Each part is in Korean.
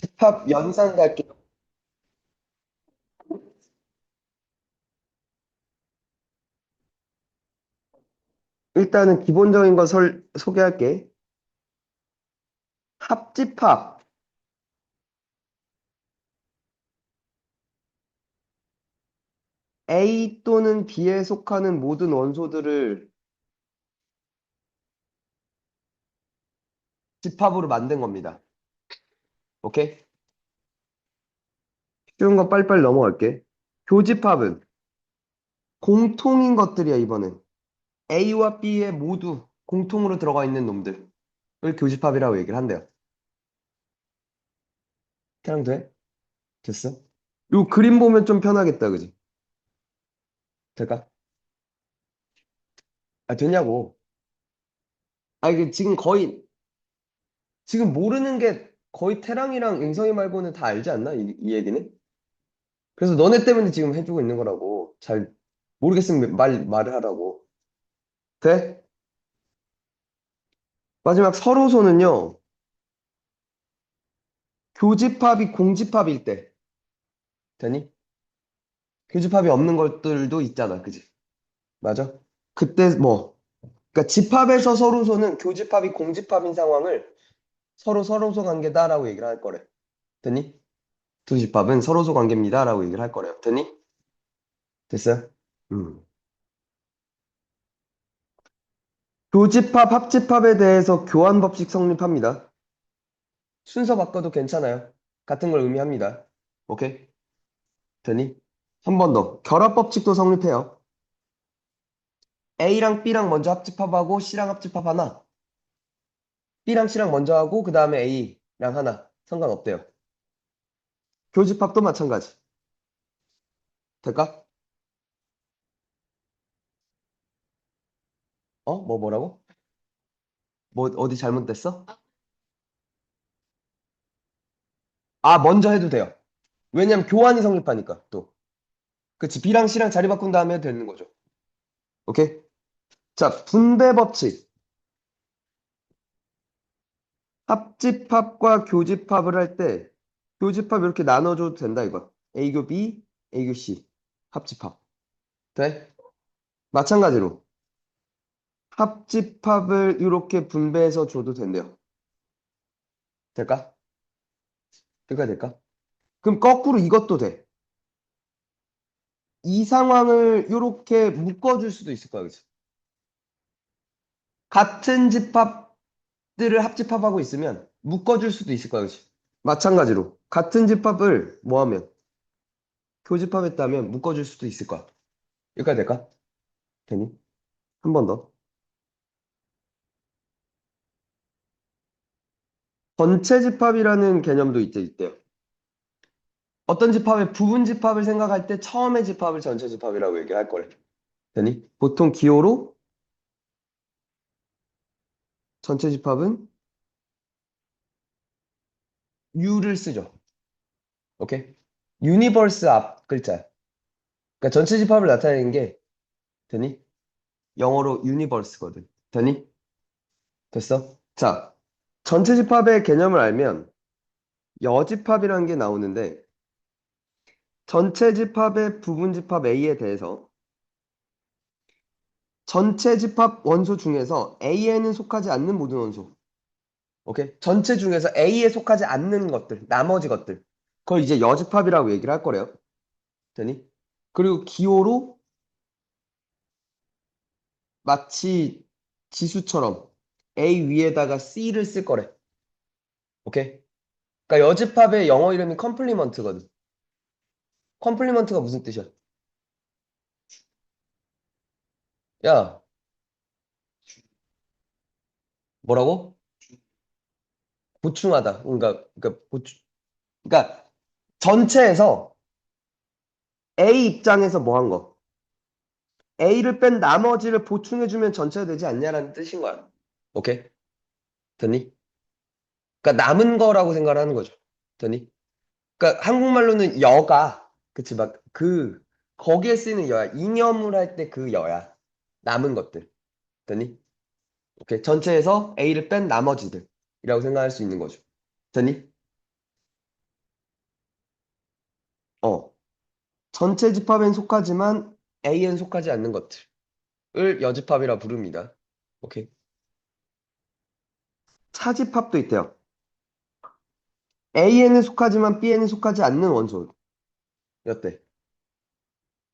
집합 연산 갈게요. 일단은 기본적인 거 소개할게. 합집합. A 또는 B에 속하는 모든 원소들을 집합으로 만든 겁니다. 오케이? 쉬운 거 빨리빨리 넘어갈게. 교집합은 공통인 것들이야, 이번엔. A와 B에 모두 공통으로 들어가 있는 놈들을 교집합이라고 얘기를 한대요. 그냥 돼? 됐어? 요 그림 보면 좀 편하겠다, 그지? 될까? 아, 되냐고. 아, 이게 지금 모르는 게 거의 태랑이랑 앵성이 말고는 다 알지 않나? 이 얘기는? 그래서 너네 때문에 지금 해주고 있는 거라고. 잘 모르겠으면 말을 하라고. 돼? 마지막 서로소는요, 교집합이 공집합일 때. 되니? 교집합이 없는 것들도 있잖아. 그지? 맞아? 그때 뭐, 그러니까 집합에서 서로소는 교집합이 공집합인 상황을 서로 서로소 관계다라고 얘기를 할 거래. 되니? 두 집합은 서로소 관계입니다라고 얘기를 할 거래요. 되니? 됐어요? 음. 교집합, 합집합에 대해서 교환 법칙 성립합니다. 순서 바꿔도 괜찮아요. 같은 걸 의미합니다. 오케이? 되니? 한 번 더. 결합 법칙도 성립해요. A랑 B랑 먼저 합집합하고 C랑 합집합하나? B랑 C랑 먼저 하고 그 다음에 A랑 하나. 상관없대요. 교집합도 마찬가지. 될까? 뭐라고? 뭐 어디 잘못됐어? 아, 먼저 해도 돼요. 왜냐면 교환이 성립하니까 또. 그치? B랑 C랑 자리 바꾼 다음에 해도 되는 거죠. 오케이? 자, 분배 법칙. 합집합과 교집합을 할 때 교집합 이렇게 나눠줘도 된다 이거. A교 B, A교 C. 합집합. 돼? 마찬가지로 합집합을 이렇게 분배해서 줘도 된대요. 될까? 될까? 그럼 거꾸로 이것도 돼. 이 상황을 이렇게 묶어줄 수도 있을 거야. 그치? 같은 집합들을 합집합하고 있으면 묶어줄 수도 있을 거야. 그치? 마찬가지로 같은 집합을 뭐 하면 교집합했다면 묶어줄 수도 있을 거야. 여기까지 될까? 되니? 한 번 더. 전체 집합이라는 개념도 있대요. 어떤 집합의 부분 집합을 생각할 때 처음의 집합을 전체 집합이라고 얘기할 거래. 되니? 보통 기호로 전체 집합은 U를 쓰죠. 오케이? 유니버스 앞 글자. 그러니까 전체 집합을 나타내는 게 되니? 영어로 유니버스거든. 되니? 됐어? 자, 전체 집합의 개념을 알면 여집합이라는 게 나오는데 전체 집합의 부분 집합 A에 대해서 전체 집합 원소 중에서 A에는 속하지 않는 모든 원소. 오케이? 전체 중에서 A에 속하지 않는 것들, 나머지 것들. 그걸 이제 여집합이라고 얘기를 할 거래요. 되니? 그리고 기호로 마치 지수처럼 A 위에다가 C를 쓸 거래. 오케이? 그러니까 여집합의 영어 이름이 컴플리먼트거든. 컴플리먼트가 무슨 뜻이야? 야, 뭐라고? 보충하다. 그러니까 전체에서 A 입장에서 뭐 한 거? A를 뺀 나머지를 보충해주면 전체가 되지 않냐라는 뜻인 거야. 오케이? 됐니? 그러니까 남은 거라고 생각을 하는 거죠. 됐니? 그러니까 한국말로는 여가, 그치, 거기에 쓰이는 여야. 이념을 할 때 그 여야. 남은 것들. 됐니? 오케이. 전체에서 A를 뺀 나머지들이라고 생각할 수 있는 거죠. 됐니? 전체 집합엔 속하지만 A엔 속하지 않는 것들을 여집합이라 부릅니다. 오케이. 차집합도 있대요. A에는 속하지만 B에는 속하지 않는 원소였대.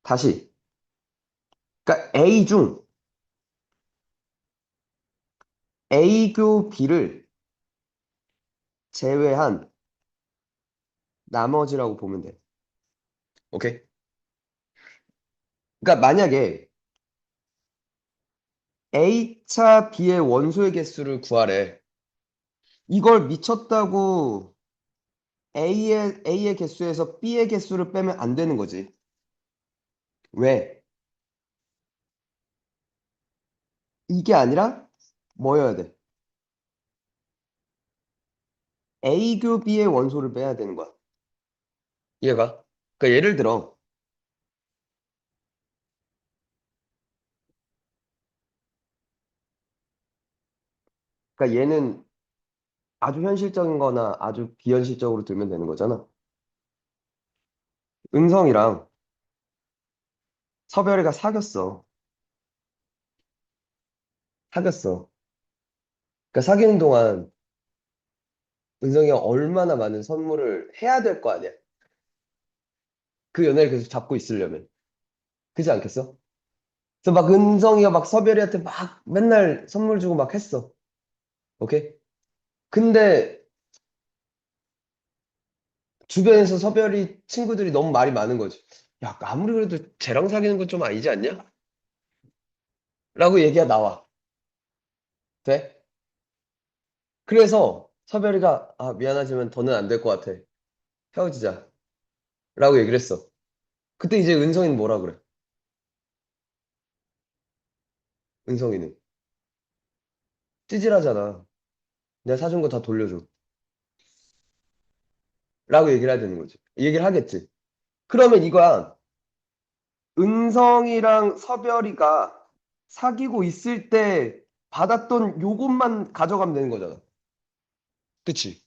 다시. 그러니까 A 중 A교 B를 제외한 나머지라고 보면 돼. 오케이? 그러니까 만약에 A차 B의 원소의 개수를 구하래. 이걸 미쳤다고 A의 개수에서 B의 개수를 빼면 안 되는 거지. 왜? 이게 아니라 뭐여야 돼? A교 B의 원소를 빼야 되는 거야. 이해가? 그러니까 예를 들어, 그러니까 얘는 아주 현실적인 거나 아주 비현실적으로 들면 되는 거잖아. 은성이랑 서별이가 사귀었어. 사귀었어. 그러니까 사귀는 동안 은성이가 얼마나 많은 선물을 해야 될 거 아니야. 그 연애를 계속 잡고 있으려면. 그렇지 않겠어? 그래서 막 은성이가 막 서별이한테 막 맨날 선물 주고 막 했어. 오케이? 근데 주변에서 서별이 친구들이 너무 말이 많은 거지. 야, 아무리 그래도 쟤랑 사귀는 건 좀 아니지 않냐? 라고 얘기가 나와. 돼? 그래서 서별이가 아, 미안하지만 더는 안 될 것 같아. 헤어지자. 라고 얘기를 했어. 그때 이제 은성이는 뭐라 그래? 은성이는. 찌질하잖아. 내가 사준 거 다 돌려줘. 라고 얘기를 해야 되는 거지. 얘기를 하겠지. 그러면 이거야. 은성이랑 서별이가 사귀고 있을 때 받았던 요것만 가져가면 되는 거잖아. 그치?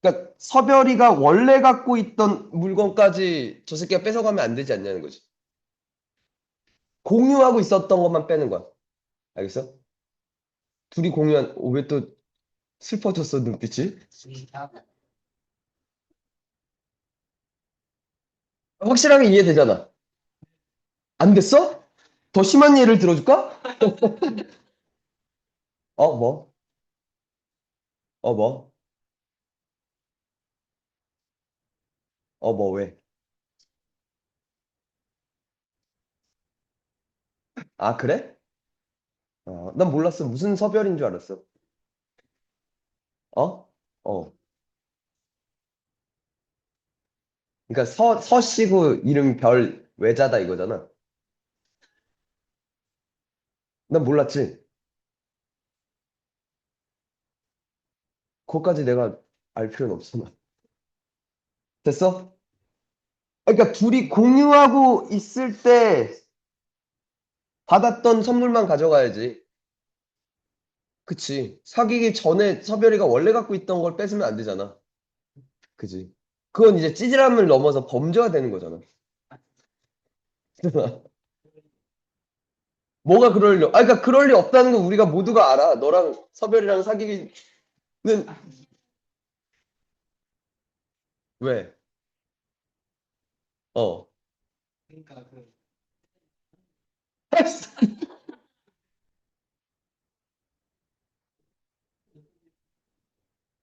그러니까 서별이가 원래 갖고 있던 물건까지 저 새끼가 뺏어가면 안 되지 않냐는 거지. 공유하고 있었던 것만 빼는 거야. 알겠어? 둘이 공유한, 왜 또 슬퍼졌어, 눈빛이? 확실하게 이해되잖아. 안 됐어? 더 심한 예를 들어줄까? 뭐? 뭐? 뭐, 왜? 아, 그래? 난 몰랐어. 무슨 서별인 줄 알았어. 어? 어. 그러니까 서씨고 이름 별 외자다 이거잖아. 난 몰랐지. 그것까지 내가 알 필요는 없어. 됐어? 그러니까 둘이 공유하고 있을 때 받았던 선물만 가져가야지. 그치. 사귀기 전에 서별이가 원래 갖고 있던 걸 뺏으면 안 되잖아. 그지. 그건 이제 찌질함을 넘어서 범죄가 되는 거잖아. 뭐가 그럴 리, 그러니까 그럴 리 없다는 거 우리가 모두가 알아. 너랑 서별이랑 사귀기는, 왜? 어.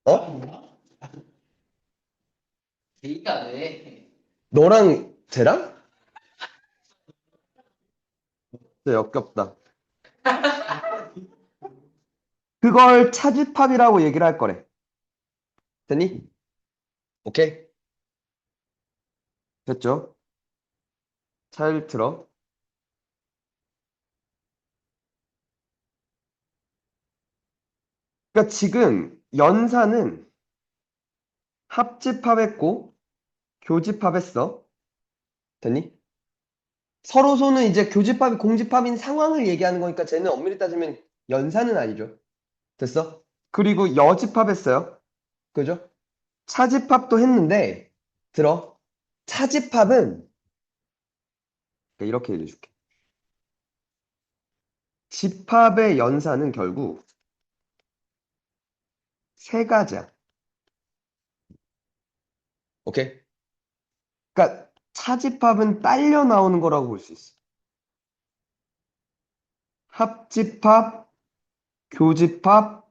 어? 제이가 왜? 너랑 쟤랑? 진짜 역겹다. 그걸 차집합이라고 얘기를 할 거래. 됐니? 오케이? 됐죠? 잘 들어. 그러니까 지금 연산은 합집합했고 교집합했어. 됐니? 서로소는 이제 교집합이 공집합인 상황을 얘기하는 거니까 쟤는 엄밀히 따지면 연산은 아니죠. 됐어? 그리고 여집합했어요. 그죠? 차집합도 했는데 들어. 차집합은 이렇게 얘기해줄게. 집합의 연산은 결국 세 가지야. 오케이? 그러니까 차집합은 딸려 나오는 거라고 볼 수 있어. 합집합, 교집합,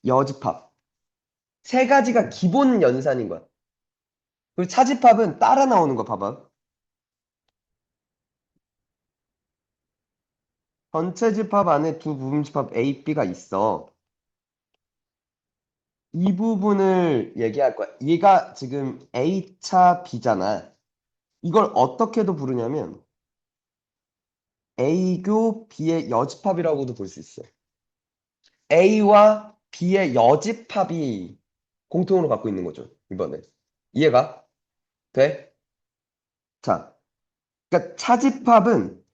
여집합. 세 가지가 기본 연산인 거야. 그리고 차집합은 따라 나오는 거 봐봐. 전체 집합 안에 두 부분 집합 A, B가 있어. 이 부분을 얘기할 거야. 얘가 지금 A차 B잖아. 이걸 어떻게도 부르냐면 A교 B의 여집합이라고도 볼 수 있어. A와 B의 여집합이 공통으로 갖고 있는 거죠. 이번에. 이해가 돼? 자, 그러니까 차집합은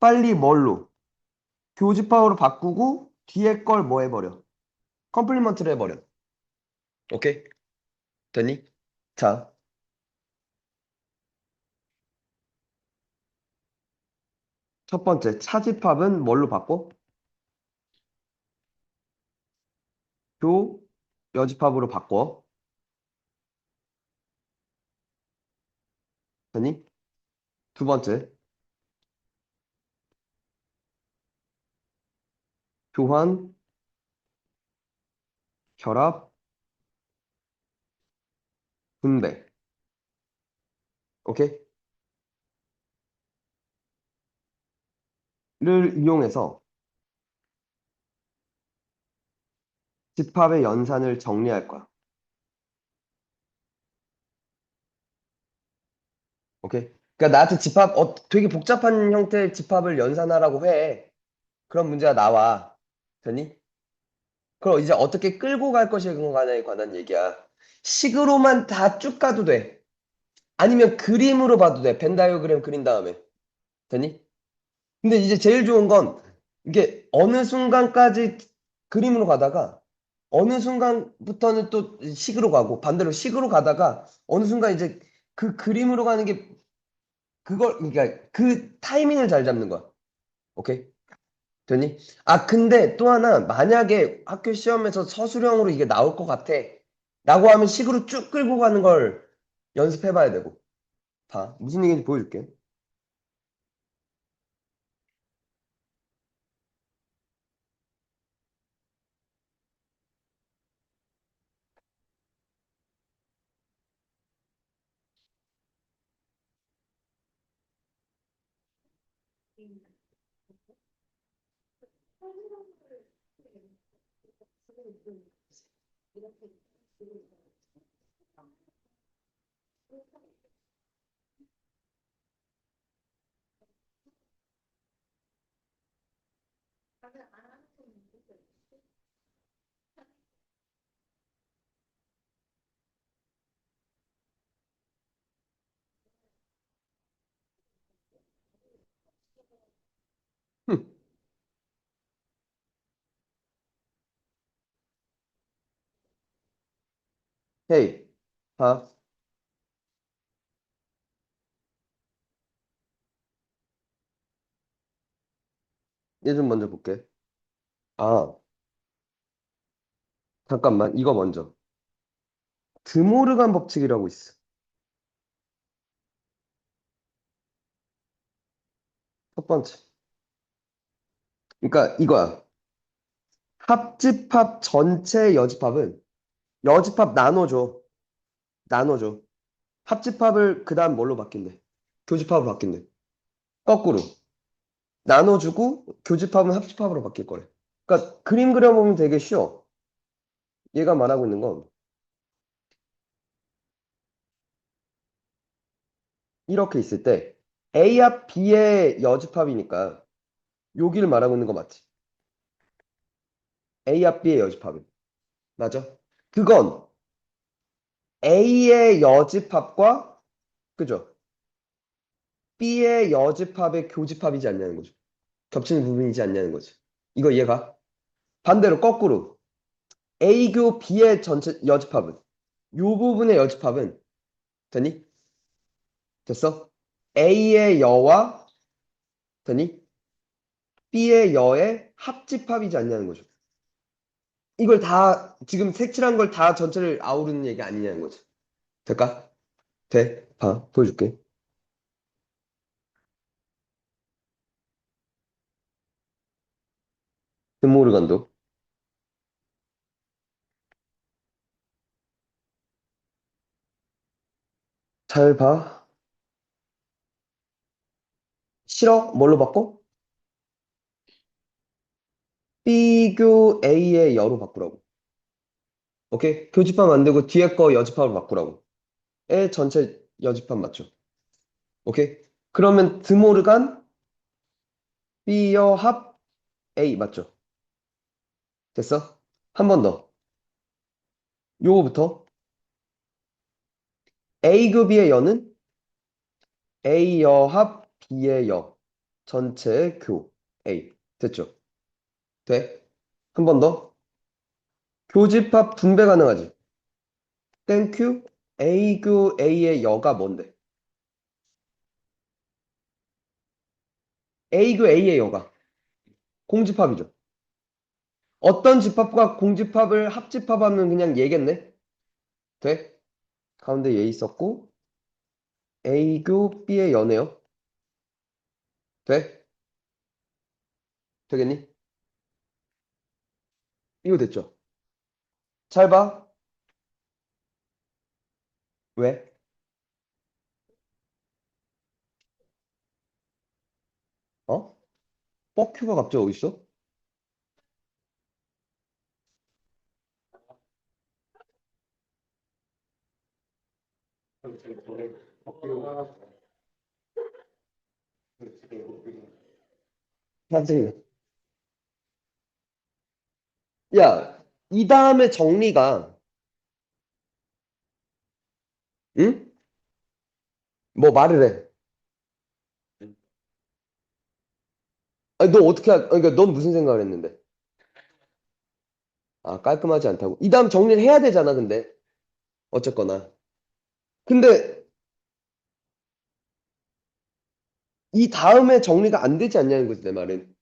빨리 뭘로? 교집합으로 바꾸고 뒤에 걸 뭐 해버려? 컴플리먼트를 해버려. 오케이? 됐니? 자, 첫 번째 차집합은 뭘로 바꿔? 교 여집합으로 바꿔. 됐니? 두 번째 교환, 결합, 분배. 오케이? 를 이용해서 집합의 연산을 정리할 거야. 오케이? 그러니까 나한테 집합, 되게 복잡한 형태의 집합을 연산하라고 해. 그런 문제가 나와. 됐니? 그럼 이제 어떻게 끌고 갈 것인가에 관한 얘기야. 식으로만 다 쭉 가도 돼. 아니면 그림으로 봐도 돼. 벤 다이어그램 그린 다음에. 됐니? 근데 이제 제일 좋은 건 이게 어느 순간까지 그림으로 가다가 어느 순간부터는 또 식으로 가고 반대로 식으로 가다가 어느 순간 이제 그 그림으로 가는 게 그걸 그러니까 그 타이밍을 잘 잡는 거야. 오케이? 되니? 아 근데 또 하나 만약에 학교 시험에서 서술형으로 이게 나올 것 같아 라고 하면 식으로 쭉 끌고 가는 걸 연습해 봐야 되고 봐 무슨 얘기인지 보여줄게. 흠, 헤이 봐. 얘 좀 먼저 볼게. 아 잠깐만 이거 먼저. 드모르간 법칙이라고 있어. 첫 번째. 그러니까 이거야. 합집합 전체 여집합은 여집합 나눠줘. 나눠줘. 합집합을 그 다음 뭘로 바뀐대? 교집합으로 바뀐대. 거꾸로. 나눠주고 교집합은 합집합으로 바뀔 거래. 그러니까 그림 그려보면 되게 쉬워. 얘가 말하고 있는 건 이렇게 있을 때 A합 B의 여집합이니까 여기를 말하고 있는 거 맞지? A합 B의 여집합은. 맞아? 그건 A의 여집합과 그죠? B의 여집합의 교집합이지 않냐는 거죠. 겹치는 부분이지 않냐는 거지. 이거 이해가? 반대로 거꾸로 A교 B의 전체 여집합은 요 부분의 여집합은 되니? 됐어? A의 여와 되니? B의 여의 합집합이지 않냐는 거죠. 이걸 다 지금 색칠한 걸 다 전체를 아우르는 얘기 아니냐는 거죠. 될까? 돼. 봐. 보여줄게. 드모르간도. 잘 봐. 싫어? 뭘로 바꿔? B교 A의 여로 바꾸라고. 오케이? 교집합 만들고 뒤에 거 여집합으로 바꾸라고. 애 전체 여집합 맞죠? 오케이? 그러면 드모르간 B여 합 A 맞죠? 됐어? 한 번 더. 요거부터 A급의 여는 A여 합 B의 여 전체의 교 A 됐죠? 돼? 한 번 더. 교집합 분배 가능하지? 땡큐 A교 A의 여가 뭔데? A교 A의 여가 공집합이죠. 어떤 집합과 공집합을 합집합하면 그냥 얘겠네? 돼? 가운데 얘 있었고 A교 B의 여네요. 돼? 되겠니? 이거 됐죠? 잘 봐. 왜? 어? 뻑큐가 갑자기 어딨어? 선생님. 야, 이 다음에 정리가, 응? 뭐 말을 해. 아니, 너 어떻게, 그러니까 넌 무슨 생각을 했는데? 아, 깔끔하지 않다고. 이 다음 정리를 해야 되잖아, 근데. 어쨌거나. 근데 이 다음에 정리가 안 되지 않냐는 거지, 내 말은.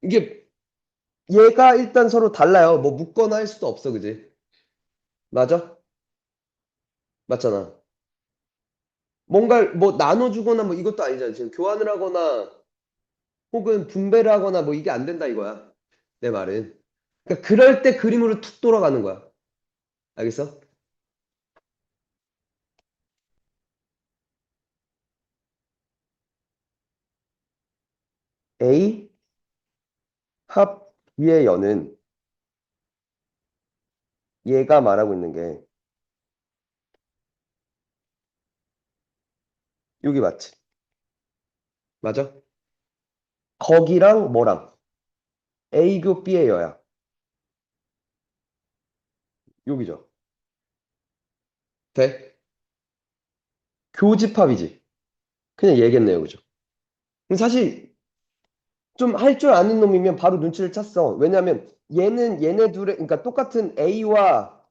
이게 얘가 일단 서로 달라요. 뭐 묶거나 할 수도 없어, 그지? 맞아? 맞잖아. 뭔가를 뭐 나눠주거나 뭐 이것도 아니잖아. 지금 교환을 하거나 혹은 분배를 하거나 뭐 이게 안 된다 이거야. 내 말은. 그러니까 그럴 때 그림으로 툭 돌아가는 거야. 알겠어? A 합 B의 여는 얘가 말하고 있는 게 여기 맞지? 맞아? 거기랑 뭐랑 A교 B의 여야. 여기죠. 돼? 교집합이지. 그냥 얘기했네요. 그죠? 근데 사실 좀 할 줄 아는 놈이면 바로 눈치를 챘어. 왜냐면 얘는 얘네 둘의 그러니까 똑같은 A와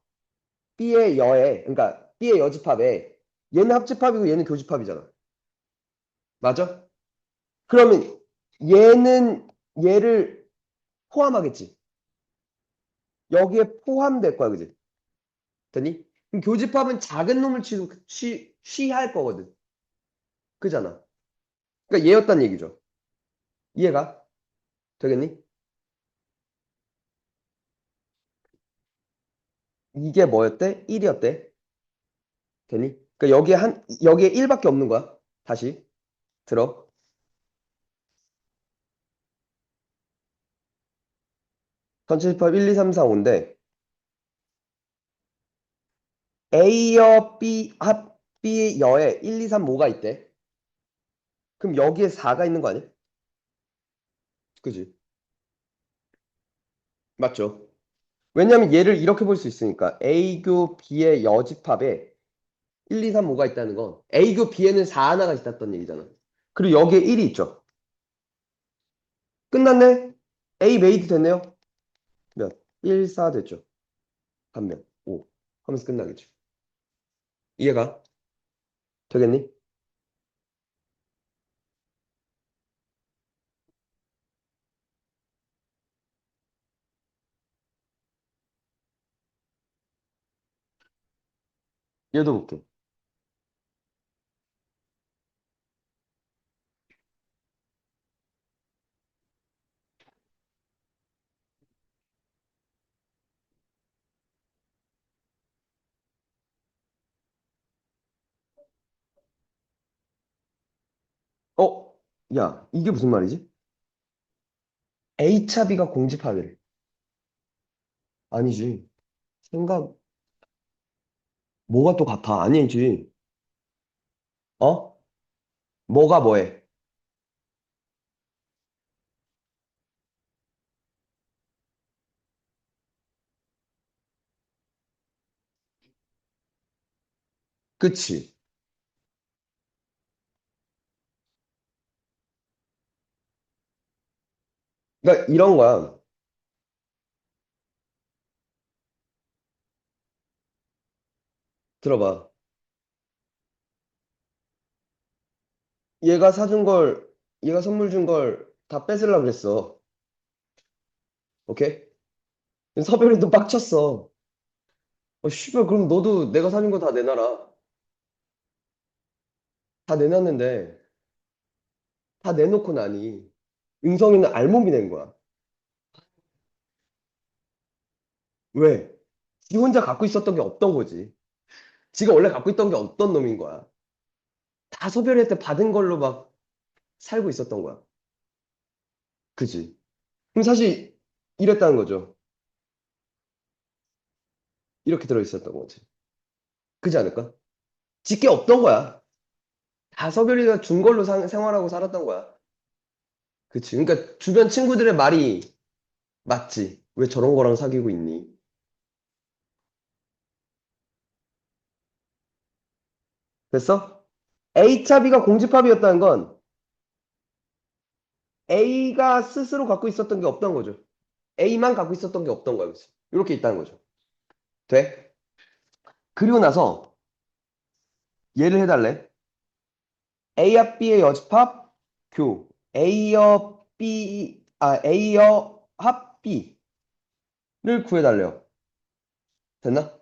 B의 여에 그러니까 B의 여집합에 얘는 합집합이고 얘는 교집합이잖아. 맞아? 그러면 얘는 얘를 포함하겠지. 여기에 포함될 거야, 그지? 되니? 그럼 교집합은 작은 놈을 취할 거거든. 그잖아. 그러니까 얘였단 얘기죠. 이해가? 되겠니? 이게 뭐였대? 1이었대. 되니? 그러니까 여기에 1밖에 없는 거야. 다시 들어. 전체 집합 1, 2, 3, 4, 5인데 A여 B 합 B여에 1, 2, 3, 5가 있대. 그럼 여기에 4가 있는 거 아니야? 그지? 맞죠? 왜냐면 얘를 이렇게 볼 수 있으니까 A교 B의 여집합에 1, 2, 3, 5가 있다는 건 A교 B에는 4 하나가 있었던 얘기잖아. 그리고 여기에 1이 있죠. 끝났네? A 메이드 됐네요. 몇? 1, 4 됐죠. 반면 5 하면서 끝나겠죠. 이해가? 되겠니? 얘도 볼게. 어? 야, 이게 무슨 말이지? A차비가 공집합이래. 아니지. 생각, 뭐가 또 같아? 아니지. 어? 뭐가 뭐해? 그치? 그러니까 이런 거야. 들어봐. 얘가 사준 걸, 얘가 선물 준 걸 다 뺏으려고 그랬어. 오케이? 서별이도 빡쳤어. 씨발, 그럼 너도 내가 사준 거 다 내놔라. 다 내놨는데, 다 내놓고 나니, 응성이는 알몸이 낸 거야. 왜? 지 혼자 갖고 있었던 게 없던 거지. 지가 원래 갖고 있던 게 없던 놈인 거야. 다 소별이한테 받은 걸로 막 살고 있었던 거야. 그지? 그럼 사실 이랬다는 거죠. 이렇게 들어 있었던 거지. 그지 않을까? 지 게 없던 거야. 다 서별이가 준 걸로 생활하고 살았던 거야. 그치? 그러니까 주변 친구들의 말이 맞지. 왜 저런 거랑 사귀고 있니? 됐어? A차 B가 공집합이었다는 건 A가 스스로 갖고 있었던 게 없던 거죠. A만 갖고 있었던 게 없던 거야. 그치? 이렇게 있다는 거죠. 돼? 그리고 나서 얘를 해달래. A와 B의 여집합 교. A여 B, A여 합 B를 구해달래요. 됐나?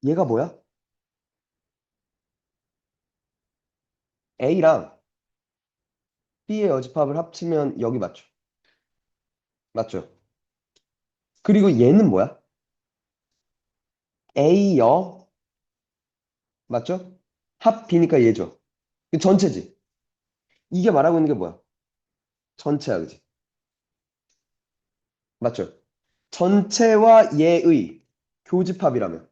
얘가 뭐야? A랑 B의 여집합을 합치면 여기 맞죠? 맞죠? 그리고 얘는 뭐야? A여 맞죠? 합 B니까 얘죠. 그 전체지. 이게 말하고 있는 게 뭐야? 전체야, 그지? 맞죠? 전체와 얘의 교집합이라면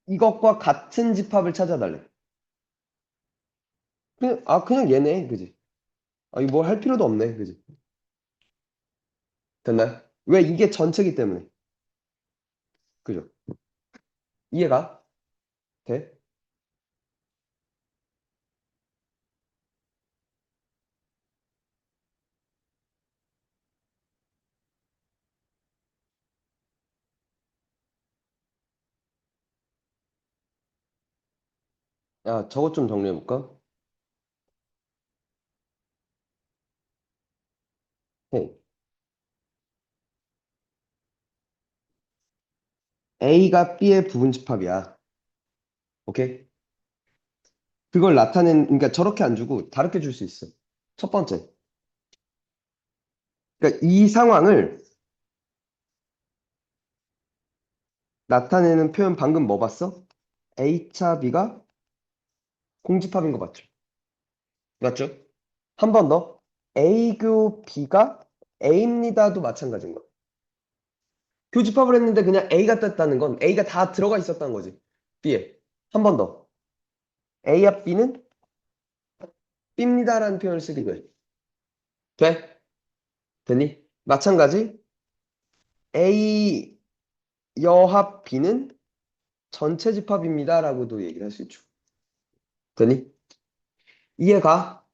이것과 같은 집합을 찾아달래. 그냥 얘네, 그지? 이거 뭘 할 필요도 없네, 그지? 됐나요? 왜 이게 전체기 때문에. 그죠? 이해가 돼? 야, 저것 좀 정리해볼까? 네. A가 B의 부분집합이야. 오케이? 그걸 그러니까 저렇게 안 주고 다르게 줄 수 있어. 첫 번째. 그러니까 이 상황을 나타내는 표현 방금 뭐 봤어? A차 B가 공집합인 거 맞죠? 맞죠? 한 번 더. A교 B가 A입니다도 마찬가지인 거야. 교집합을 했는데 그냥 A가 떴다는 건 A가 다 들어가 있었다는 거지. B에. 한 번 더. A와 B는 B입니다라는 표현을 쓰게 돼. 돼? 되니? 마찬가지. A 여합 B는 전체 집합입니다라고도 얘기를 할 수 있죠. 되니? 이해가?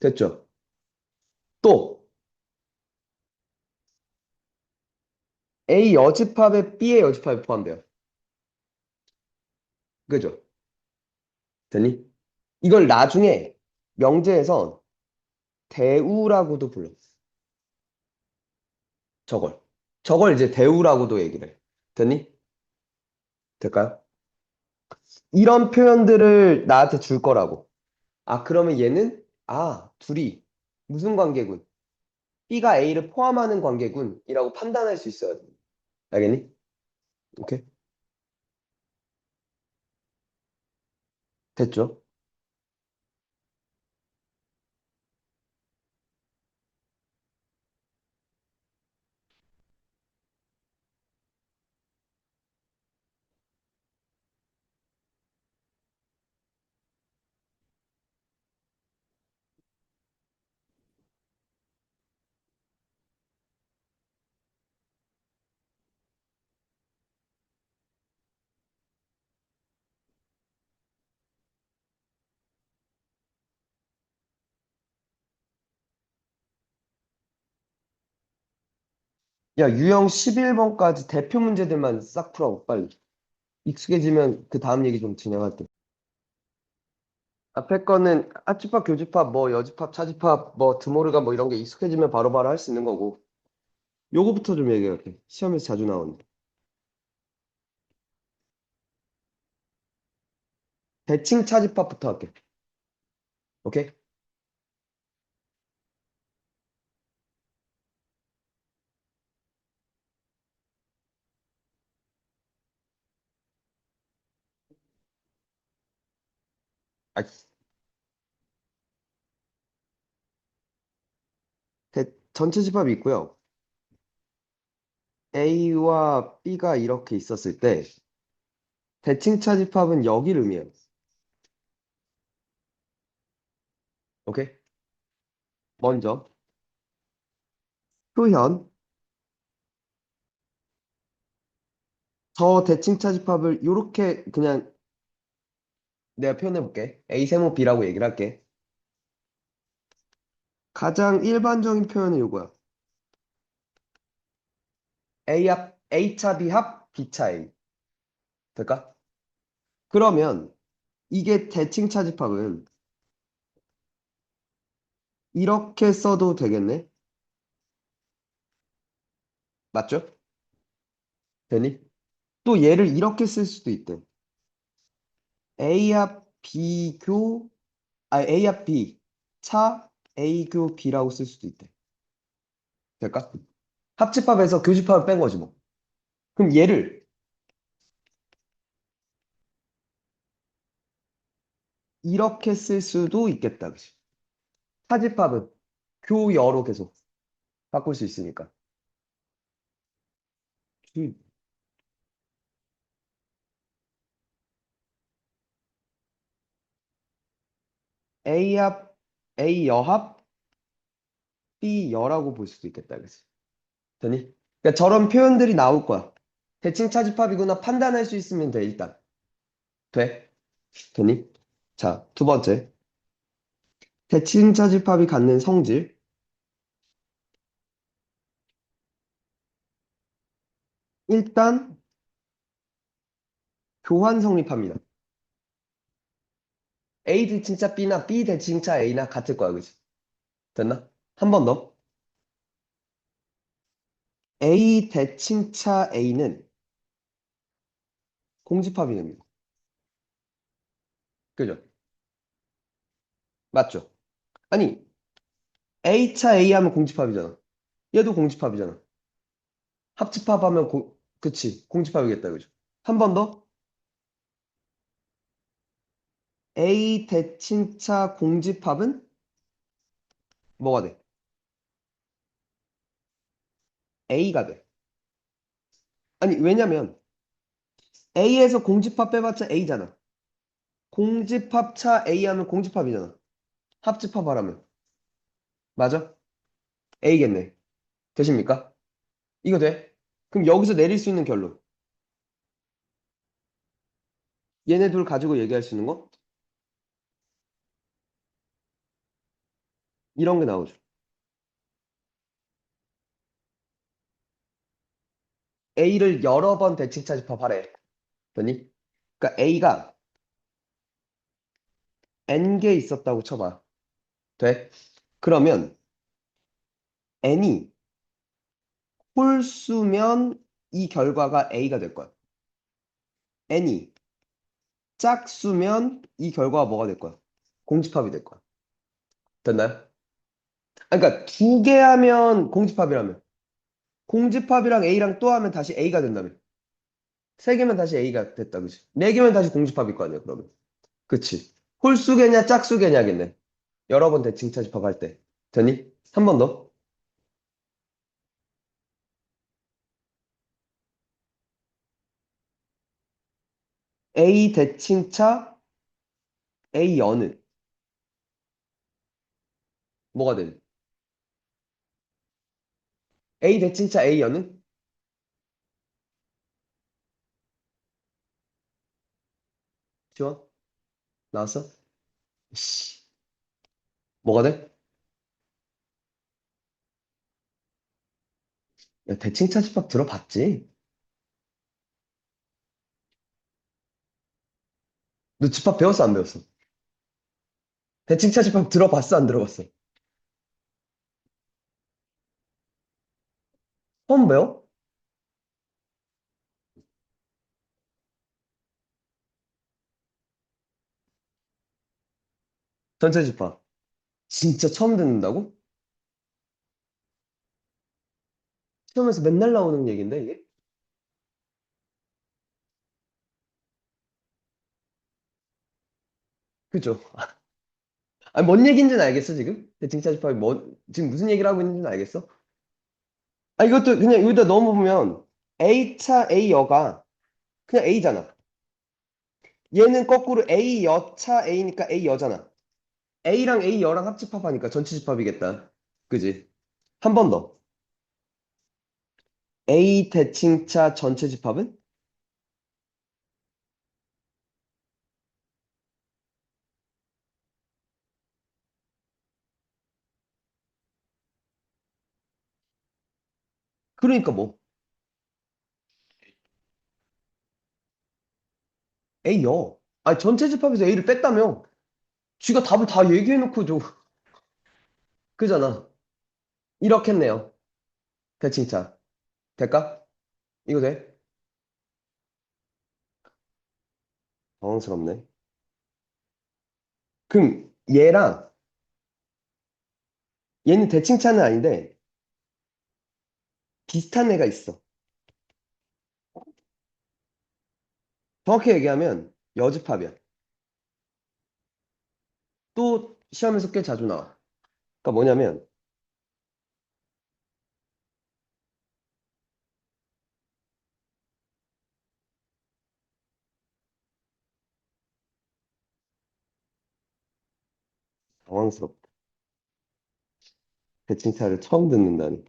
됐죠? 또 A 여집합에 B의 여집합이 포함돼요. 그죠? 되니? 이걸 나중에 명제에서 대우라고도 불러. 저걸. 저걸 이제 대우라고도 얘기를 해. 되니? 될까요? 이런 표현들을 나한테 줄 거라고. 아, 그러면 얘는, 아, 둘이 무슨 관계군? B가 A를 포함하는 관계군이라고 판단할 수 있어야 돼. 알겠니? 오케이. 됐죠? 야, 유형 11번까지 대표 문제들만 싹 풀어, 빨리. 익숙해지면 그 다음 얘기 좀 진행할게. 앞에 거는 합집합, 교집합, 뭐 여집합, 차집합, 뭐 드모르가 뭐 이런 게 익숙해지면 바로바로 할 수 있는 거고. 요거부터 좀 얘기할게. 시험에서 자주 나오는. 대칭 차집합부터 할게. 오케이? 아, 전체 집합이 있고요. A와 B가 이렇게 있었을 때 대칭 차집합은 여기를 의미해요. 오케이? 먼저 표현. 저 대칭 차집합을 이렇게 그냥 내가 표현해 볼게. A 세모 B라고 얘기를 할게. 가장 일반적인 표현은 이거야. A차 B합 B차 A. 될까? 그러면 이게 대칭 차집합은 이렇게 써도 되겠네? 맞죠? 되니? 또 얘를 이렇게 쓸 수도 있대. A합 B교, A합 B, 차 A교 B라고 쓸 수도 있대. 될까? 합집합에서 교집합을 뺀 거지 뭐. 그럼 얘를 이렇게 쓸 수도 있겠다. 그치? 차집합은 교여로 계속 바꿀 수 있으니까. 주- A합, A여합 B여라고 볼 수도 있겠다. 그치? 되니? 그러니까 저런 표현들이 나올 거야. 대칭 차집합이구나 판단할 수 있으면 돼, 일단. 돼? 되니? 자, 두 번째. 대칭 차집합이 갖는 성질. 일단, 교환 성립합니다. A 대칭차 B나 B 대칭차 A나 같을 거야, 그치? 됐나? 한 번 더. A 대칭차 A는 공집합이 됩니다. 그죠? 맞죠? 아니, A차 A 하면 공집합이잖아. 얘도 공집합이잖아. 합집합하면 그치, 공집합이겠다, 그죠? 한 번 더. A 대칭차 공집합은 뭐가 돼? A가 돼. 아니, 왜냐면 A에서 공집합 빼봤자 A잖아. 공집합차 A 하면 공집합이잖아. 합집합하라면. 맞아? A겠네. 되십니까? 이거 돼? 그럼 여기서 내릴 수 있는 결론. 얘네 둘 가지고 얘기할 수 있는 거? 이런 게 나오죠. A를 여러 번 대칭 차집합하래. 됐니? 그러니까 A가 N개 있었다고 쳐봐. 돼? 그러면 N이 홀수면 이 결과가 A가 될 거야. N이 짝수면 이 결과가 뭐가 될 거야? 공집합이 될 거야. 됐나요? 그러니까 두 개 하면 공집합이라면 공집합이랑 A랑 또 하면 다시 A가 된다며. 세 개면 다시 A가 됐다, 그치? 네 개면 다시 공집합일 거 아니야, 그러면. 그치? 홀수계냐, 짝수계냐겠네. 여러 번 대칭 차집합할 때. 됐니? 한 번 더. A 대칭차 A 여는 뭐가 되니? A 대칭차 A 여는 지원 나왔어? 씨, 뭐가 돼? 야, 대칭차 집합 들어봤지? 너 집합 배웠어, 안 배웠어? 대칭차 집합 들어봤어, 안 들어봤어? 처음 배워? 전체 집합. 진짜 처음 듣는다고? 시험에서 맨날 나오는 얘기인데, 이게? 그죠? 아니, 뭔 얘기인지는 알겠어, 지금? 대칭차 집합이 지금 무슨 얘기를 하고 있는지는 알겠어? 아, 이것도 그냥 여기다 넣어보면 A차 A여가 그냥 A잖아. 얘는 거꾸로 A 여차 A니까 A 여잖아. A랑 A 여랑 합집합하니까 전체 집합이겠다. 그지? 한 번 더. A 대칭차 전체 집합은? 그러니까 뭐 A 여. 아니 전체 집합에서 A를 뺐다며. 쥐가 답을 다 얘기해놓고 줘. 그잖아. 이렇게 했네요. 대칭차. 될까? 이거 돼? 당황스럽네. 그럼 얘는 대칭차는 아닌데 비슷한 애가 있어. 정확히 얘기하면 여집합이야. 또 시험에서 꽤 자주 나와. 그러니까 뭐냐면 당황스럽다. 대칭차를 처음 듣는다니.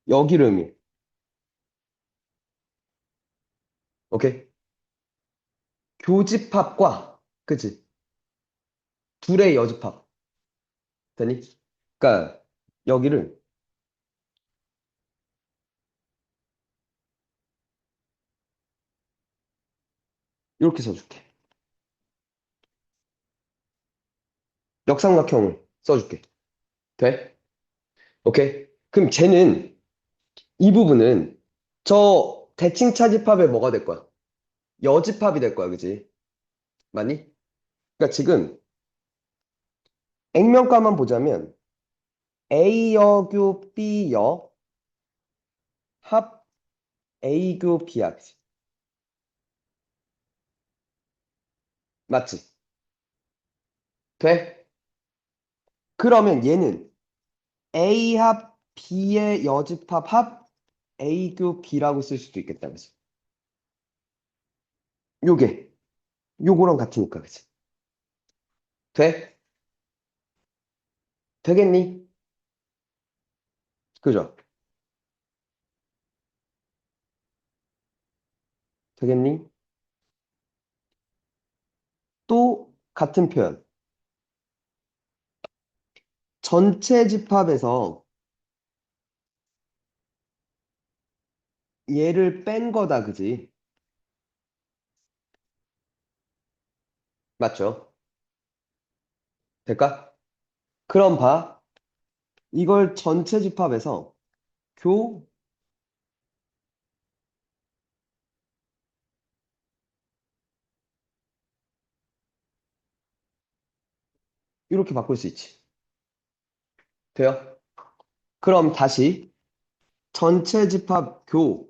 여기를 의미해. 오케이? 교집합과 그치? 둘의 여집합. 되니? 그러니까 여기를 이렇게 써줄게. 역삼각형을 써줄게. 돼? 오케이? 그럼 쟤는 이 부분은 저 대칭차 집합의 뭐가 될 거야? 여집합이 될 거야, 그지? 맞니? 그러니까 지금 액면가만 보자면 A여교 B여 합 A교 B야, 그지? 맞지? 돼? 그러면 얘는 A 합 B의 여집합 합 A교 B라고 쓸 수도 있겠다, 그지? 요게 요거랑 같으니까, 그지? 돼? 되겠니? 그죠? 되겠니? 또 같은 표현. 전체 집합에서 얘를 뺀 거다, 그지? 맞죠? 될까? 그럼 봐. 이걸 전체 집합에서 교 이렇게 바꿀 수 있지. 돼요? 그럼 다시 전체 집합 교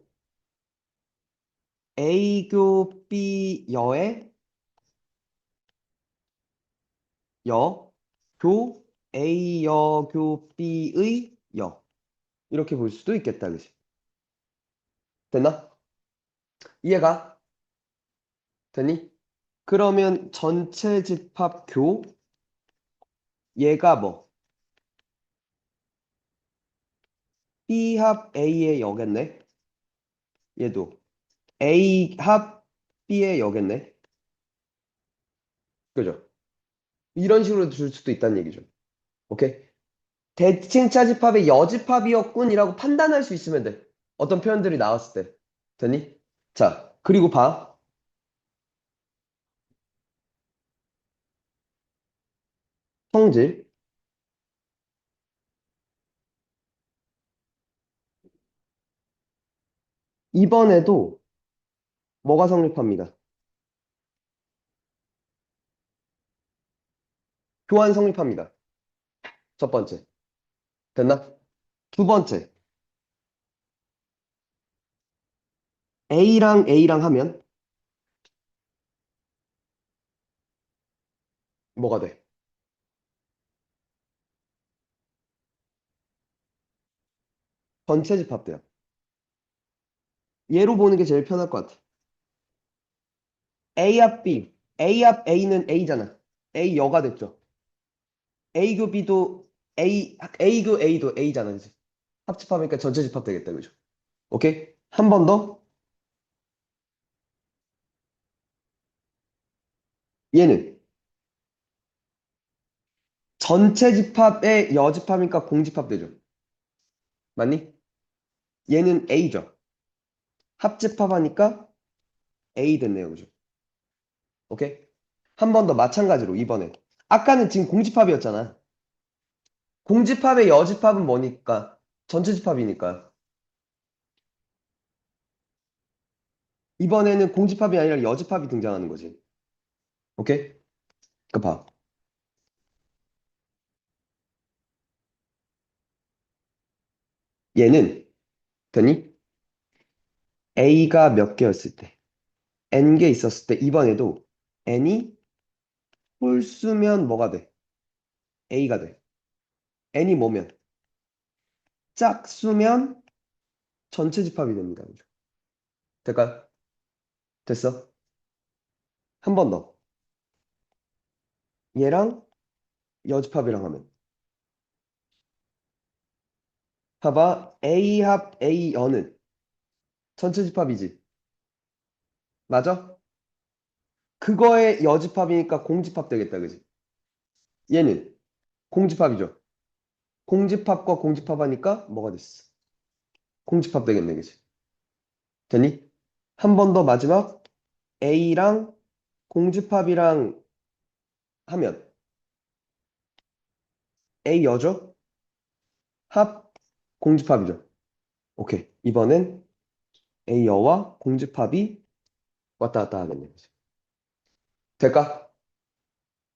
A교 B여의 여, 교 A여 교 B의 여. 이렇게 볼 수도 있겠다, 그지? 됐나? 이해가? 되니? 그러면 전체 집합 교 얘가 뭐? B 합 A의 여겠네? 얘도 A 합 B의 여겠네? 그죠? 이런 식으로 줄 수도 있다는 얘기죠. 오케이? 대칭차 집합의 여집합이었군이라고 판단할 수 있으면 돼. 어떤 표현들이 나왔을 때. 되니? 자, 그리고 봐. 성질. 이번에도 뭐가 성립합니다. 교환 성립합니다. 첫 번째. 됐나? 두 번째. A랑 하면 뭐가 돼? 전체 집합돼요. 얘로 보는 게 제일 편할 것 같아. A 합 B. A 합 A는 A잖아. A 여가 됐죠. A교 B도 A교 A도 A잖아. 그지? 합집합이니까 전체 집합 되겠다. 그죠? 오케이? 한 번 더. 얘는 전체 집합의 여집합이니까 공집합 되죠. 맞니? 얘는 A죠. 합집합하니까 A 됐네요. 그죠? 오케이? 한 번 더 마찬가지로 이번에. 아까는 지금 공집합이었잖아. 공집합의 여집합은 뭐니까? 전체 집합이니까. 이번에는 공집합이 아니라 여집합이 등장하는 거지. 오케이? 그 봐. 얘는 되니? A가 몇 개였을 때, N개 있었을 때 이번에도 N이 홀수면 뭐가 돼? A가 돼. N이 뭐면? 짝수면 전체 집합이 됩니다. 그죠? 될까요? 됐어? 한 번 더. 얘랑 여집합이랑 하면. 봐봐. A 합 A 여는 전체 집합이지. 맞아? 그거의 여집합이니까 공집합 되겠다. 그지? 얘는 공집합이죠. 공집합과 공집합 하니까 뭐가 됐어? 공집합 되겠네. 그지? 되니? 한 번 더 마지막. A랑 공집합이랑 하면 A 여죠? 합 공집합이죠. 오케이. 이번엔 A 여와 공집합이 왔다 갔다 하겠네. 그지? 될까?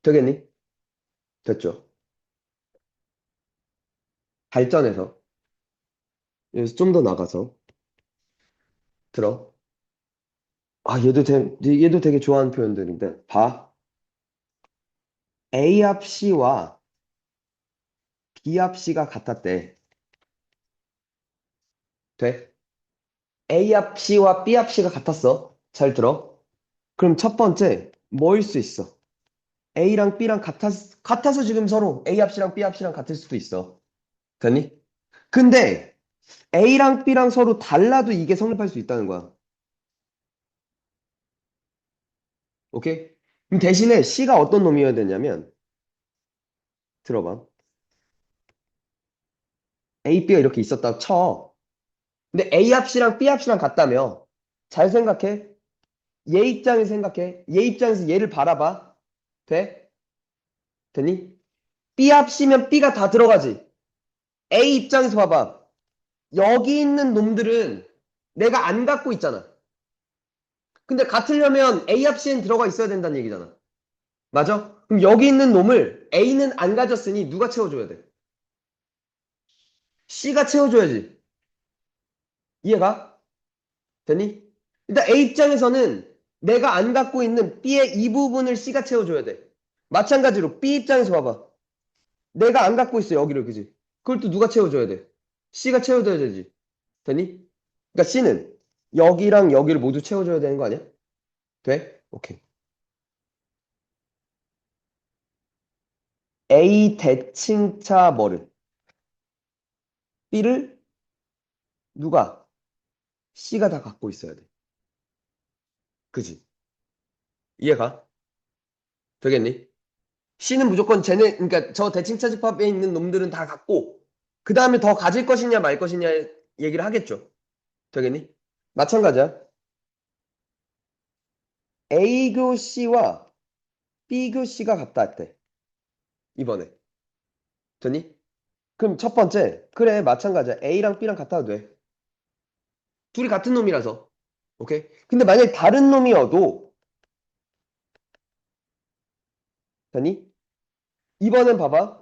되겠니? 됐죠. 발전해서 여기서 좀 더 나가서 들어. 아, 얘도 되게 좋아하는 표현들인데 봐. A 합 C와 B 합 C가 같았대. 돼? A 합 C와 B 합 C가 같았어. 잘 들어. 그럼 첫 번째 뭐일 수 있어? A랑 B랑 같아서 지금 서로 A 합 C랑 B 합 C랑 같을 수도 있어. 되니? 근데 A랑 B랑 서로 달라도 이게 성립할 수 있다는 거야. 오케이? 그럼 대신에 C가 어떤 놈이어야 되냐면 들어봐. A, B가 이렇게 있었다고 쳐. 근데 A 합이랑 B 합이랑 같다며. 잘 생각해. 얘 입장에서 생각해. 얘 입장에서 얘를 바라봐. 돼? 되니? B 합이면 B가 다 들어가지. A 입장에서 봐봐. 여기 있는 놈들은 내가 안 갖고 있잖아. 근데 같으려면 A 합시엔 들어가 있어야 된다는 얘기잖아. 맞아? 그럼 여기 있는 놈을 A는 안 가졌으니 누가 채워줘야 돼? C가 채워줘야지. 이해가? 되니? 일단 A 입장에서는 내가 안 갖고 있는 B의 이 부분을 C가 채워줘야 돼. 마찬가지로 B 입장에서 봐봐. 내가 안 갖고 있어, 여기를, 그지? 그걸 또 누가 채워줘야 돼? C가 채워줘야 되지. 되니? 그러니까 C는 여기랑 여기를 모두 채워줘야 되는 거 아니야? 돼? 오케이. A 대칭차 뭐를? B를 누가? C가 다 갖고 있어야 돼. 그지? 이해가? 되겠니? C는 무조건 쟤네, 그러니까 저 대칭차 집합에 있는 놈들은 다 갖고, 그 다음에 더 가질 것이냐 말 것이냐 얘기를 하겠죠. 되겠니? 마찬가지야. A교 C와 B교 C가 같다 할때 이번에. 되니? 그럼 첫 번째, 그래, 마찬가지야. A랑 B랑 같아도 돼. 둘이 같은 놈이라서. 오케이? 근데 만약에 다른 놈이어도, 되니? 이번엔 봐봐.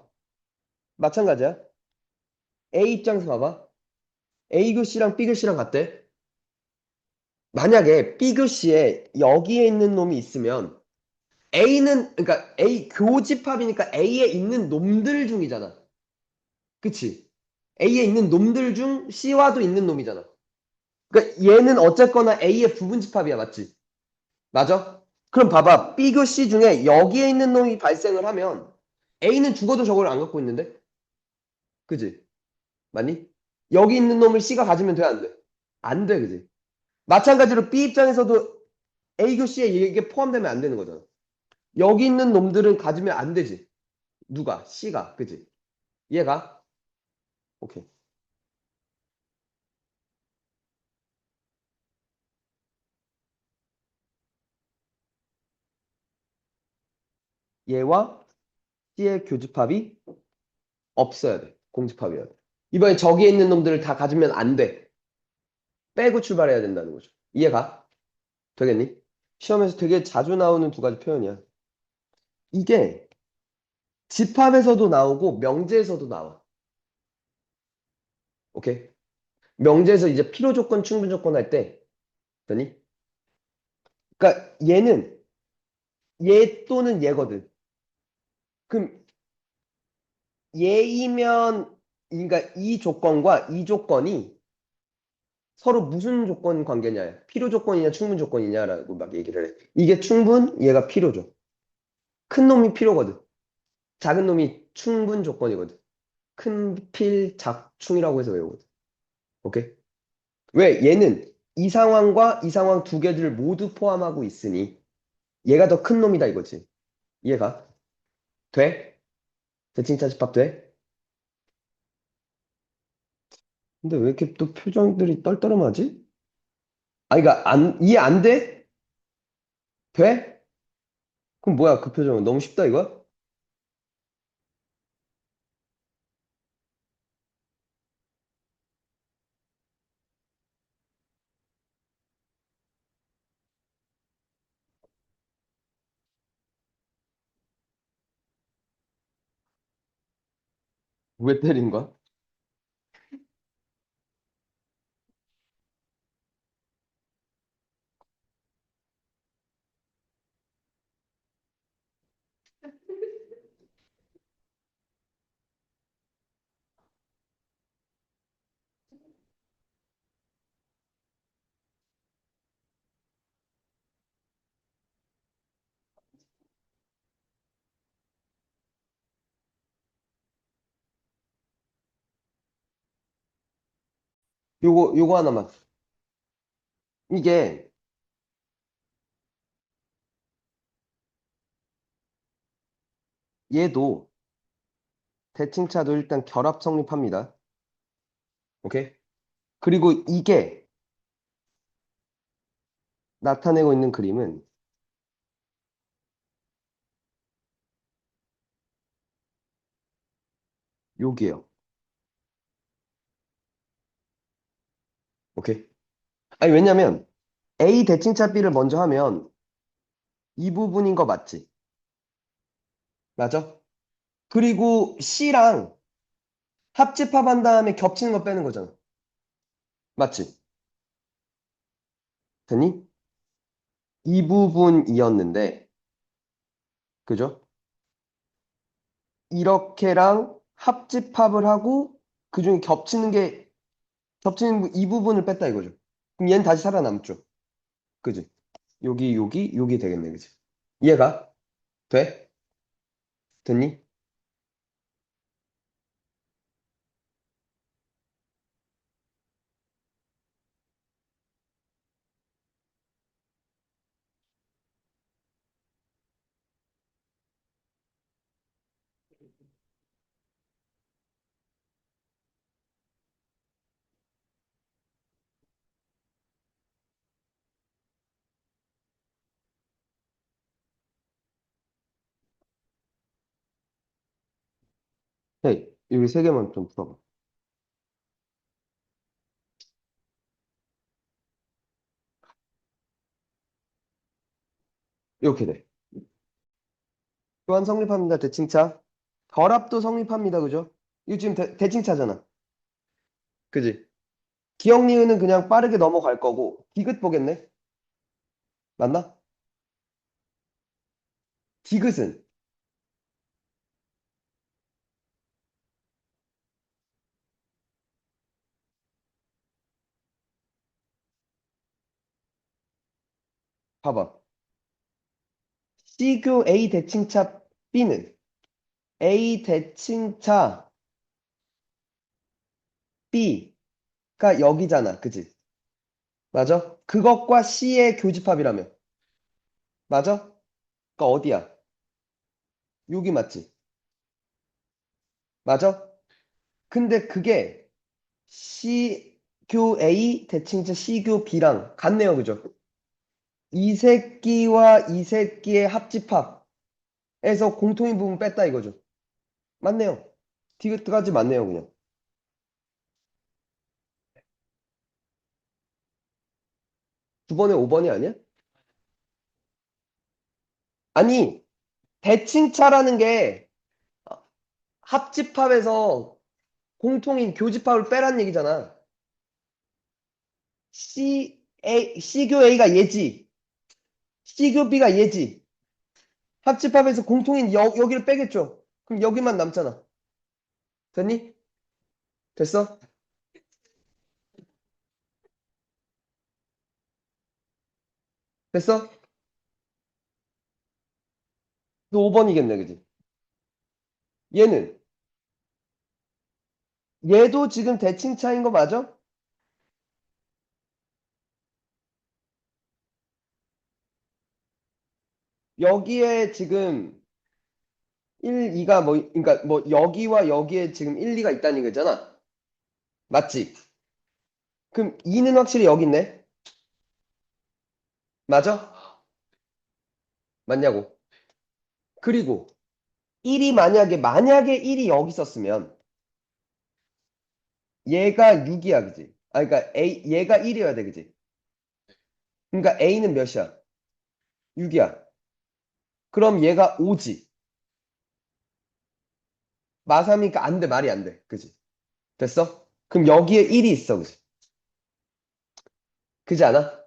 마찬가지야. A 입장에서 봐봐. A교 C랑 B교 C랑 같대. 만약에 B교 C에 여기에 있는 놈이 있으면 A는, 그러니까 A 교집합이니까 A에 있는 놈들 중이잖아. 그치? A에 있는 놈들 중 C와도 있는 놈이잖아. 그러니까 얘는 어쨌거나 A의 부분집합이야, 맞지? 맞아? 그럼 봐봐. B교 C 중에 여기에 있는 놈이 발생을 하면 A는 죽어도 저걸 안 갖고 있는데? 그지? 맞니? 여기 있는 놈을 C가 가지면 돼, 안 돼? 안 돼, 그지? 마찬가지로 B 입장에서도 A교 C에 이게 포함되면 안 되는 거잖아. 여기 있는 놈들은 가지면 안 되지. 누가? C가. 그지? 얘가? 오케이. 얘와 C의 교집합이 없어야 돼. 공집합이어야 돼. 이번에 저기에 있는 놈들을 다 가지면 안 돼. 빼고 출발해야 된다는 거죠. 이해가? 되겠니? 시험에서 되게 자주 나오는 두 가지 표현이야. 이게 집합에서도 나오고 명제에서도 나와. 오케이? 명제에서 이제 필요 조건, 충분 조건 할 때, 되니? 그러니까 얘는 얘 또는 얘거든. 그럼 얘이면, 그러니까 이 조건과 이 조건이 서로 무슨 조건 관계냐? 필요 조건이냐, 충분 조건이냐라고 막 얘기를 해. 이게 충분, 얘가 필요죠. 큰 놈이 필요거든. 작은 놈이 충분 조건이거든. 큰 필, 작충이라고 해서 외우거든. 오케이? 왜? 얘는 이 상황과 이 상황 두 개를 모두 포함하고 있으니 얘가 더 큰 놈이다 이거지. 이해가? 돼? 대칭차 집합 돼? 근데 왜 이렇게 또 표정들이 떨떠름하지? 아, 그러니까 이해 안 돼? 돼? 그럼 뭐야 그 표정은 너무 쉽다 이거? 왜 때린 거야? 요거 하나만. 이게 얘도 대칭차도 일단 결합 성립합니다. 오케이? 그리고 이게 나타내고 있는 그림은 여기에요. 오케이? 아니, 왜냐면 A 대칭차 B를 먼저 하면 이 부분인 거 맞지? 맞아? 그리고 C랑 합집합한 다음에 겹치는 거 빼는 거잖아. 맞지? 됐니? 이 부분이었는데, 그죠? 이렇게랑 합집합을 하고 그중에 겹치는 이 부분을 뺐다 이거죠. 그럼 얘는 다시 살아남죠. 그지? 여기 되겠네. 그지? 이해가? 돼? 됐니? 헤이, 여기 세 개만 좀 풀어봐. 이렇게 돼. 교환 성립합니다. 대칭차. 결합도 성립합니다. 그죠? 이거 지금 대칭차잖아. 그지? 기억 니은은 그냥 빠르게 넘어갈 거고, 디귿 보겠네? 맞나? 디귿은, 봐봐. C교 A 대칭차 B는 A 대칭차 B가 여기잖아. 그지? 맞아? 그것과 C의 교집합이라며. 맞아? 그니까 어디야? 여기 맞지? 맞아? 근데 그게 C교 A 대칭자 C교 B랑 같네요. 그죠? 이 새끼와 이 새끼의 합집합에서 공통인 부분 뺐다 이거죠. 맞네요. 디귿까지 맞네요. 그냥. 두 번에 5번이 아니야? 아니, 대칭차라는 게 합집합에서 공통인 교집합을 빼라는 얘기잖아. C교 A가 얘지. C교 B가 얘지. 합집합에서 공통인 여기를 빼겠죠. 그럼 여기만 남잖아. 됐니? 됐어? 됐어? 너 5번이겠네, 그지? 얘는 얘도 지금 대칭차인 거 맞아? 여기에 지금 1, 2가 뭐 그러니까 뭐 여기와 여기에 지금 1, 2가 있다는 거잖아. 맞지? 그럼 2는 확실히 여기 있네. 맞아? 맞냐고. 그리고 1이 만약에 1이 여기 있었으면 얘가 6이야, 그지? 아, 그러니까 얘가 1이어야 돼, 그지? 그러니까 A는 몇이야? 6이야. 그럼 얘가 5지. 마삼이니까 안 돼, 말이 안 돼. 그지? 됐어? 그럼 여기에 1이 있어, 그지? 그지 않아?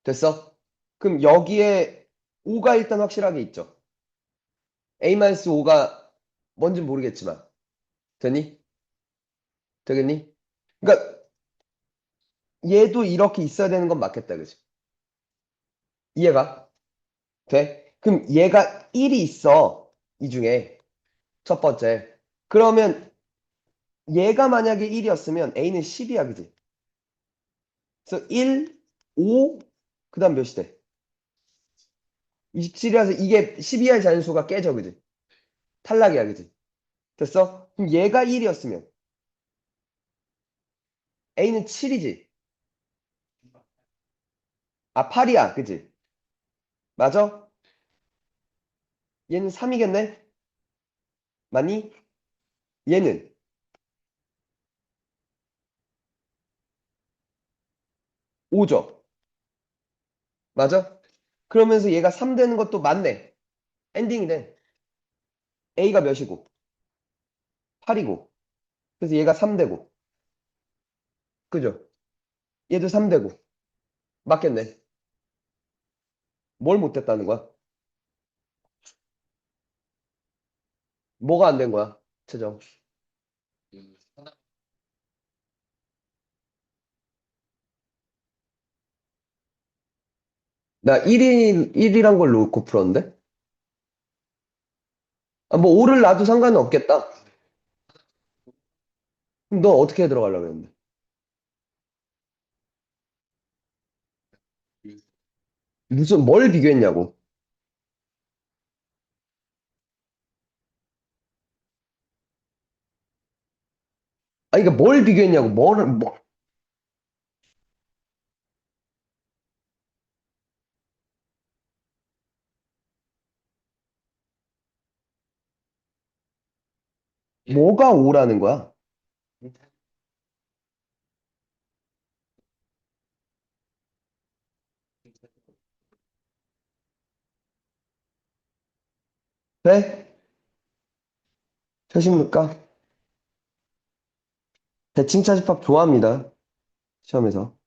됐어? 그럼 여기에 5가 일단 확실하게 있죠. A-5가 뭔지 모르겠지만. 되니? 되겠니? 그러니까 얘도 이렇게 있어야 되는 건 맞겠다, 그지? 이해가? 돼? 그럼 얘가 1이 있어. 이 중에. 첫 번째. 그러면 얘가 만약에 1이었으면 A는 10이야, 그지? 그래서 1, 5, 그 다음 몇이 돼? 27이라서 이게 12의 자연수가 깨져, 그지? 탈락이야, 그지? 됐어? 그럼 얘가 1이었으면 A는 7이지. 아, 8이야. 그지? 맞아? 얘는 3이겠네? 맞니? 얘는 5죠. 맞아? 그러면서 얘가 3 되는 것도 맞네. 엔딩이네. A가 몇이고? 8이고. 그래서 얘가 3 되고. 그죠? 얘도 3 되고. 맞겠네. 뭘 못했다는 거야? 뭐가 안 된 거야? 최정. 나 1이란 걸 놓고 풀었는데? 아, 뭐 5를 놔도 상관은 없겠다. 그럼 너 어떻게 들어가려고 했는데? 무슨, 뭘 비교했냐고. 아니, 그러니까 뭘 비교했냐고. 뭐가 5라는 거야? 돼? 되십니까? 대칭차집합 좋아합니다. 시험에서.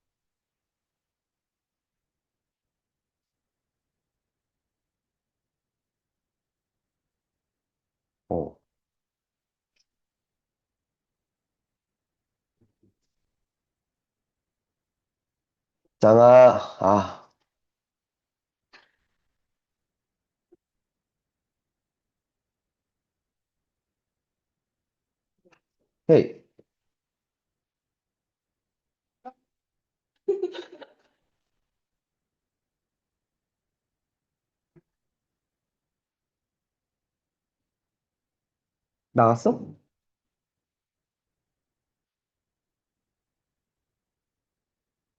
어. 장아, 아, 헤이, 나갔어?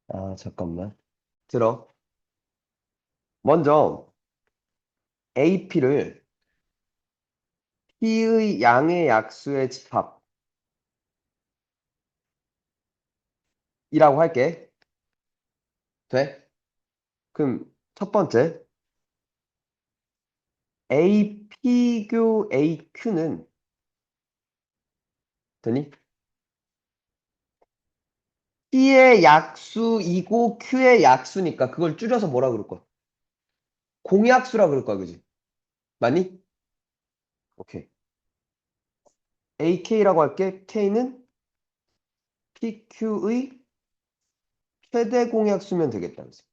아, 잠깐만. 들어. 먼저, AP를 P의 양의 약수의 집합이라고 할게. 돼? 그럼 첫 번째, AP교 AQ는 되니? P의 약수이고 Q의 약수니까 그걸 줄여서 뭐라 그럴 거야? 공약수라 그럴 거야, 그지? 맞니? 오케이. AK라고 할게. K는 PQ의 최대 공약수면 되겠다. 그지?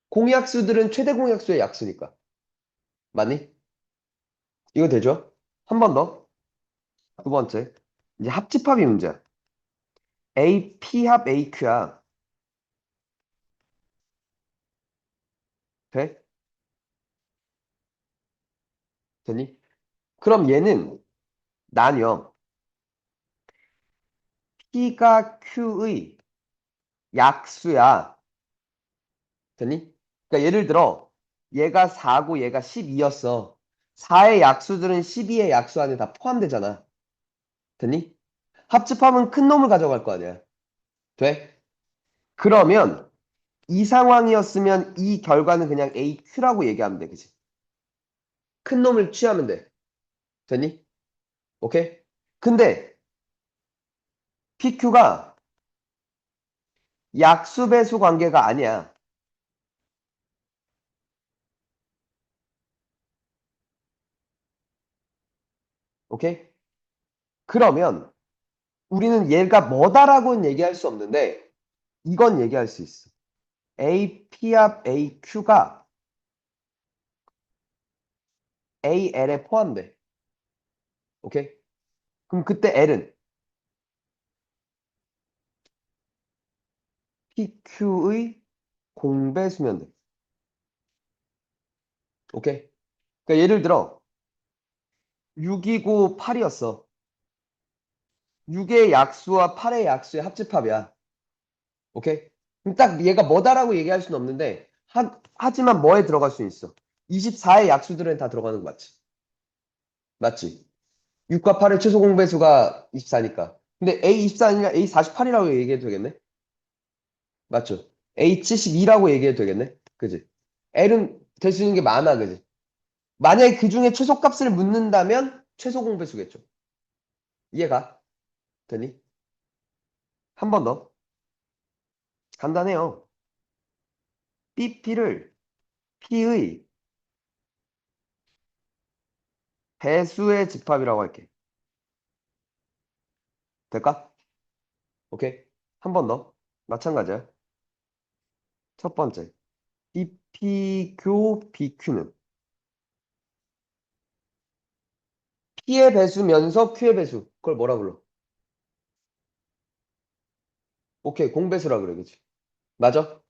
공약수들은 최대 공약수의 약수니까. 맞니? 이거 되죠? 한 번 더. 두 번째. 이제 합집합이 문제야. AP 합 AQ야. 돼? 되니? 그럼 얘는 나뉘어. P가 Q의 약수야. 되니? 그러니까 예를 들어 얘가 4고 얘가 12였어. 4의 약수들은 12의 약수 안에 다 포함되잖아. 되니? 합집합은 큰 놈을 가져갈 거 아니야. 돼? 그러면 이 상황이었으면 이 결과는 그냥 AQ라고 얘기하면 돼. 그치? 큰 놈을 취하면 돼. 되니? 오케이? 근데 PQ가 약수배수 관계가 아니야. 오케이? 그러면 우리는 얘가 뭐다라고는 얘기할 수 없는데 이건 얘기할 수 있어. AP 합 AQ가 AL에 포함돼. 오케이? 그럼 그때 L은 PQ의 공배수면 돼. 오케이? 그러니까 예를 들어 6이고 8이었어. 6의 약수와 8의 약수의 합집합이야. 오케이? 그럼 딱 얘가 뭐다라고 얘기할 수는 없는데, 하지만 뭐에 들어갈 수 있어? 24의 약수들은 다 들어가는 거 맞지? 맞지? 6과 8의 최소 공배수가 24니까. 근데 A24 아니라 A48이라고 얘기해도 되겠네? 맞죠? A72라고 얘기해도 되겠네? 그지? L은 될 수 있는 게 많아, 그지? 만약에 그 중에 최소값을 묻는다면 최소 공배수겠죠. 이해가? 되니? 한 번 더. 간단해요. BP를 P의 배수의 집합이라고 할게. 될까? 오케이. 한 번 더. 마찬가지야. 첫 번째. BP교 BQ는 P의 배수면서 Q의 배수. 그걸 뭐라 불러? 오케이. 공배수라 그래. 그치? 맞아?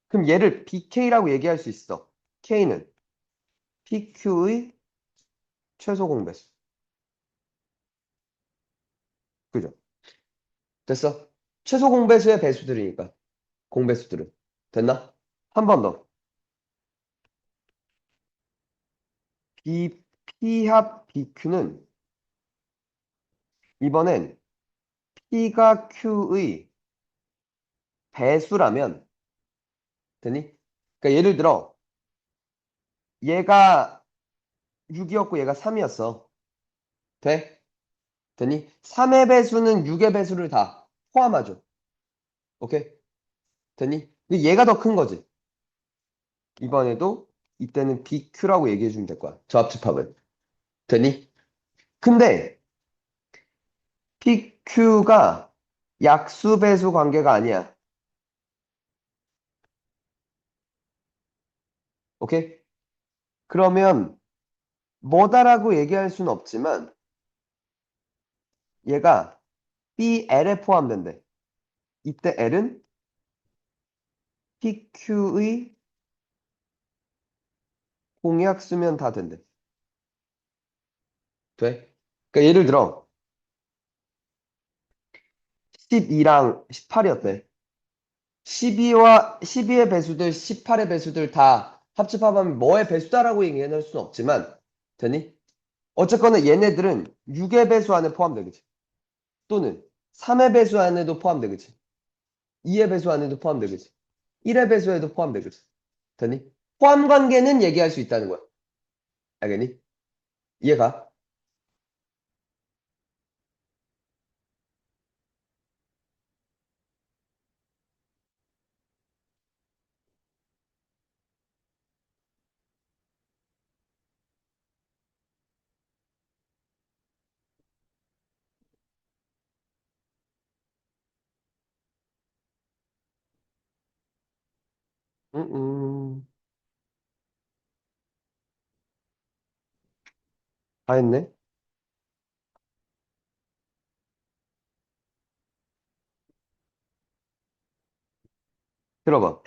그럼 얘를 BK라고 얘기할 수 있어. K는 PQ의 최소 공배수. 그죠? 됐어? 최소 공배수의 배수들이니까. 공배수들은. 됐나? 한 번 더. P합 BQ는 이번엔 P가 Q의 배수라면 되니? 그러니까 예를 들어 얘가 6이었고 얘가 3이었어. 돼? 되니? 3의 배수는 6의 배수를 다 포함하죠. 오케이? 되니? 근데 얘가 더 큰 거지. 이번에도 이때는 BQ라고 얘기해 주면 될 거야. 저 합집합은. 되니? 근데 PQ가 약수 배수 관계가 아니야. 오케이? 그러면 뭐다라고 얘기할 수는 없지만 얘가 BL에 포함된대. 이때 L은 PQ의 공약 쓰면 다 된대. 돼? 그러니까 예를 들어 12랑 18이었대. 12의 배수들, 18의 배수들 다 합집합하면 뭐의 배수다라고 얘기할 수는 없지만 되니? 어쨌거나 얘네들은 6의 배수 안에 포함되겠지. 또는 3의 배수 안에도 포함되겠지. 2의 배수 안에도 포함되겠지. 1의 배수에도 포함되겠지. 되니? 포함 관계는 얘기할 수 있다는 거야. 알겠니? 이해가? 음, 음. 다 했네. 들어봐.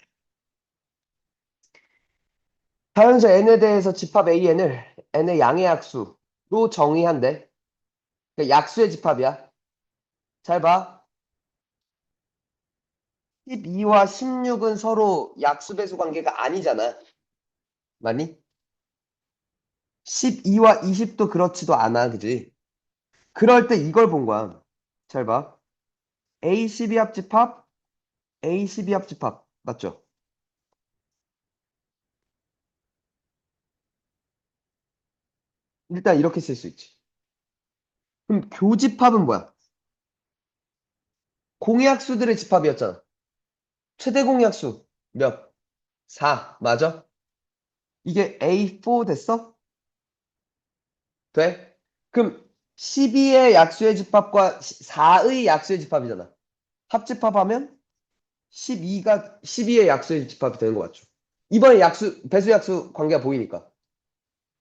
자연수 n에 대해서 집합 an을 n의 양의 약수로 정의한대. 그러니까 약수의 집합이야. 잘 봐. 12와 16은 서로 약수배수 관계가 아니잖아. 맞니? 12와 20도 그렇지도 않아. 그지? 그럴 때 이걸 본 거야. 잘 봐. A12 합집합, A12 합집합. 맞죠? 일단 이렇게 쓸 수 있지. 그럼 교집합은 뭐야? 공약수들의 집합이었잖아. 최대 공약수 몇? 4. 맞아? 이게 A4 됐어? 돼? 그럼 12의 약수의 집합과 4의 약수의 집합이잖아. 합집합하면 12의 약수의 집합이 되는 거 맞죠? 이번에 배수 약수 관계가 보이니까.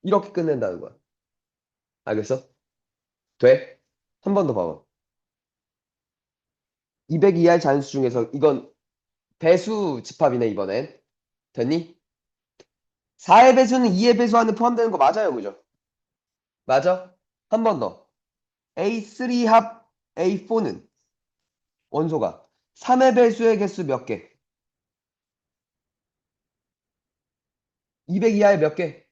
이렇게 끝낸다는 거야. 알겠어? 돼? 한 번 더 봐봐. 200 이하의 자연수 중에서 이건 배수 집합이네, 이번엔. 됐니? 4의 배수는 2의 배수 안에 포함되는 거 맞아요, 그죠? 맞아? 한 번 더. A3 합 A4는 원소가 3의 배수의 개수 몇 개? 200 이하의 몇 개?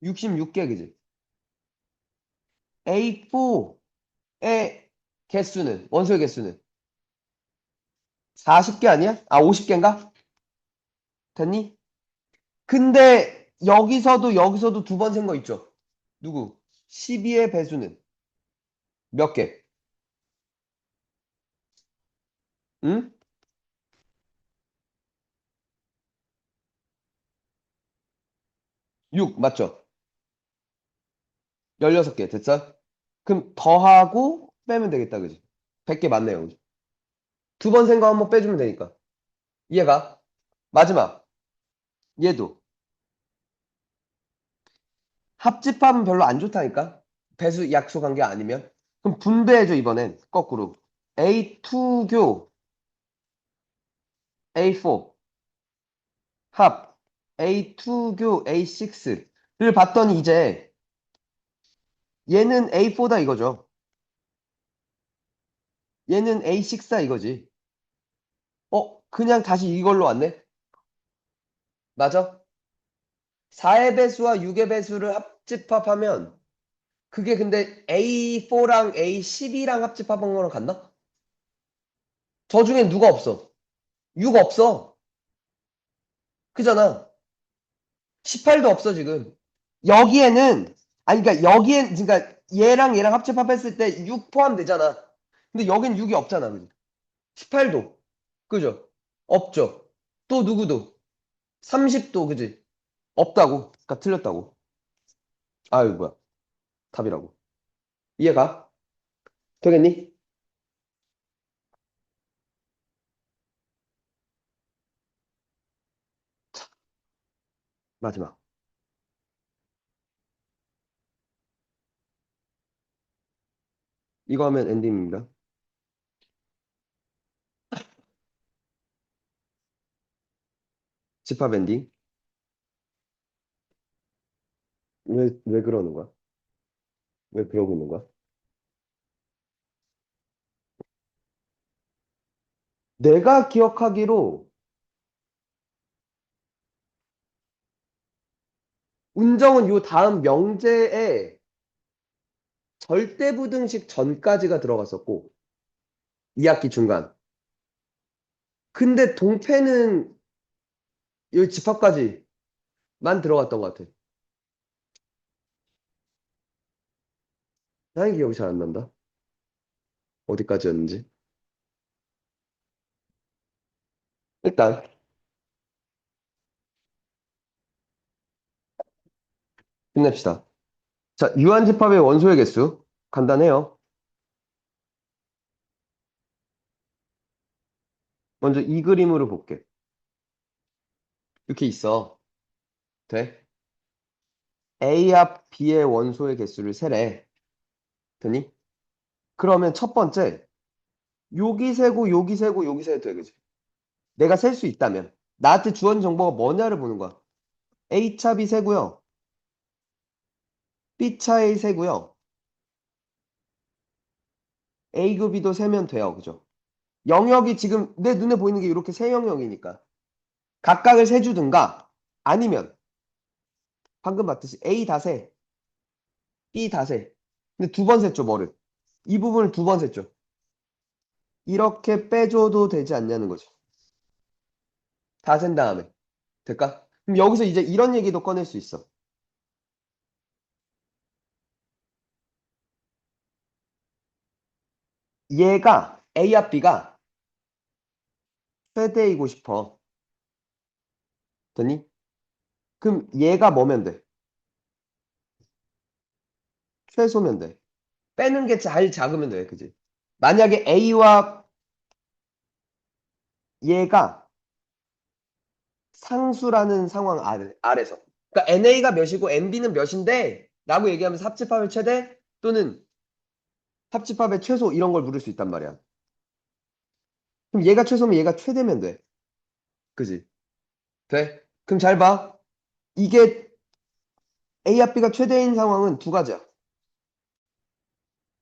66개, 그지? A4의 개수는, 원소의 개수는 40개 아니야? 아, 50개인가? 됐니? 근데 여기서도 두 번 센 거 있죠? 누구? 12의 배수는 몇 개? 응? 6, 맞죠? 16개, 됐어? 그럼 더하고 빼면 되겠다, 그지? 100개 맞네요, 그지? 두 번 센 거 한번 빼주면 되니까. 이해가? 마지막, 얘도. 합집합은 별로 안 좋다니까? 배수 약속한 게 아니면? 그럼 분배해줘, 이번엔. 거꾸로. A2교 A4 합 A2교 A6를 봤더니 이제 얘는 A4다 이거죠. 얘는 A6다 이거지. 그냥 다시 이걸로 왔네? 맞아? 4의 배수와 6의 배수를 합집합하면 그게 근데 A4랑 A12랑 합집합한 거랑 같나? 저 중엔 누가 없어? 6 없어. 그잖아. 18도 없어 지금. 여기에는 아니 그러니까 여기엔 그러니까 얘랑 합집합했을 때 6 포함되잖아. 근데 여긴 6이 없잖아. 그지? 18도. 그죠? 없죠. 또 누구도 30도 그지? 없다고. 그러니까 틀렸다고. 아유 뭐야. 답이라고. 이해가? 되겠니? 마지막. 이거 하면 엔딩입니다. 집합 엔딩. 왜 그러는 거야? 왜 그러고 있는 거야? 내가 기억하기로 운정은 요 다음 명제에 절대부등식 전까지가 들어갔었고 2학기 중간. 근데 동패는 이 집합까지만 들어갔던 것 같아. 나의 기억이 잘 안 난다. 어디까지였는지. 일단 끝냅시다. 자, 유한집합의 원소의 개수. 간단해요. 먼저 이 그림으로 볼게. 이렇게 있어. 돼? A 합 B의 원소의 개수를 세래. 되니? 그러면 첫 번째, 여기 세고, 여기 세고, 여기 세도 돼, 그지? 내가 셀 수 있다면. 나한테 주어진 정보가 뭐냐를 보는 거야. A차 B 세고요. B차 A 세고요. A급 B도 세면 돼요. 그죠? 영역이 지금 내 눈에 보이는 게 이렇게 세 영역이니까. 각각을 세주든가 아니면 방금 봤듯이 A 다 세, B 다 세. 근데 두 번 셌죠, 뭐를. 이 부분을 두 번 셌죠. 이렇게 빼줘도 되지 않냐는 거죠. 다 센 다음에. 될까? 그럼 여기서 이제 이런 얘기도 꺼낼 수 있어. 얘가 A와 B가 최대이고 싶어. 됐니? 그럼 얘가 뭐면 돼? 최소면 돼. 빼는 게 잘 작으면 돼. 그지? 만약에 A와 얘가 상수라는 상황 아래서. 그러니까 NA가 몇이고 NB는 몇인데 라고 얘기하면서 합집합의 최대 또는 합집합의 최소 이런 걸 물을 수 있단 말이야. 그럼 얘가 최소면 얘가 최대면 돼. 그지? 돼? 그럼 잘 봐. 이게 A와 B가 최대인 상황은 두 가지야.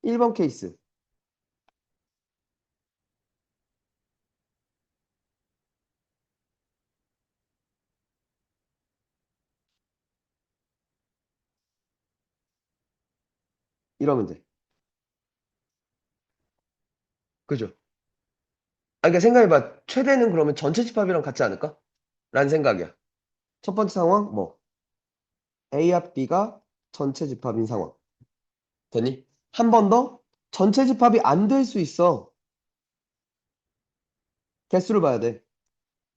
1번 케이스. 이러면 돼. 그죠? 아, 그러니까 생각해봐. 최대는 그러면 전체 집합이랑 같지 않을까? 라는 생각이야. 첫 번째 상황, 뭐, A 합 B가 전체 집합인 상황. 되니? 한 번 더, 전체 집합이 안 될 수 있어. 개수를 봐야 돼.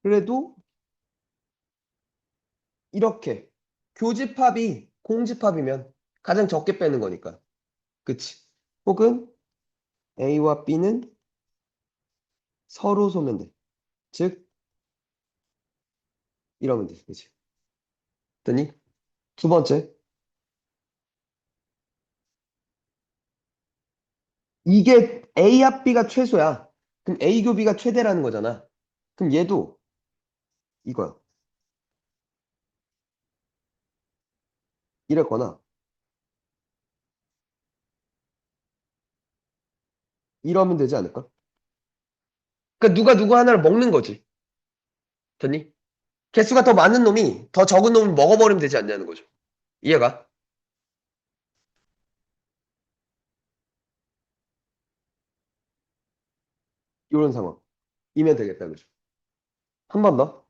그래도 이렇게 교집합이 공집합이면 가장 적게 빼는 거니까. 그치? 혹은 A와 B는 서로 소면 돼. 즉, 이러면 돼. 그치? 됐니? 두 번째, 이게 A 합 B가 최소야. 그럼 A 교 B가 최대라는 거잖아. 그럼 얘도 이거야. 이랬거나, 이러면 되지 않을까? 그러니까 누가 누구 하나를 먹는 거지. 됐니? 개수가 더 많은 놈이 더 적은 놈을 먹어버리면 되지 않냐는 거죠. 이해가? 이런 상황이면 되겠다. 그죠? 한 번 더.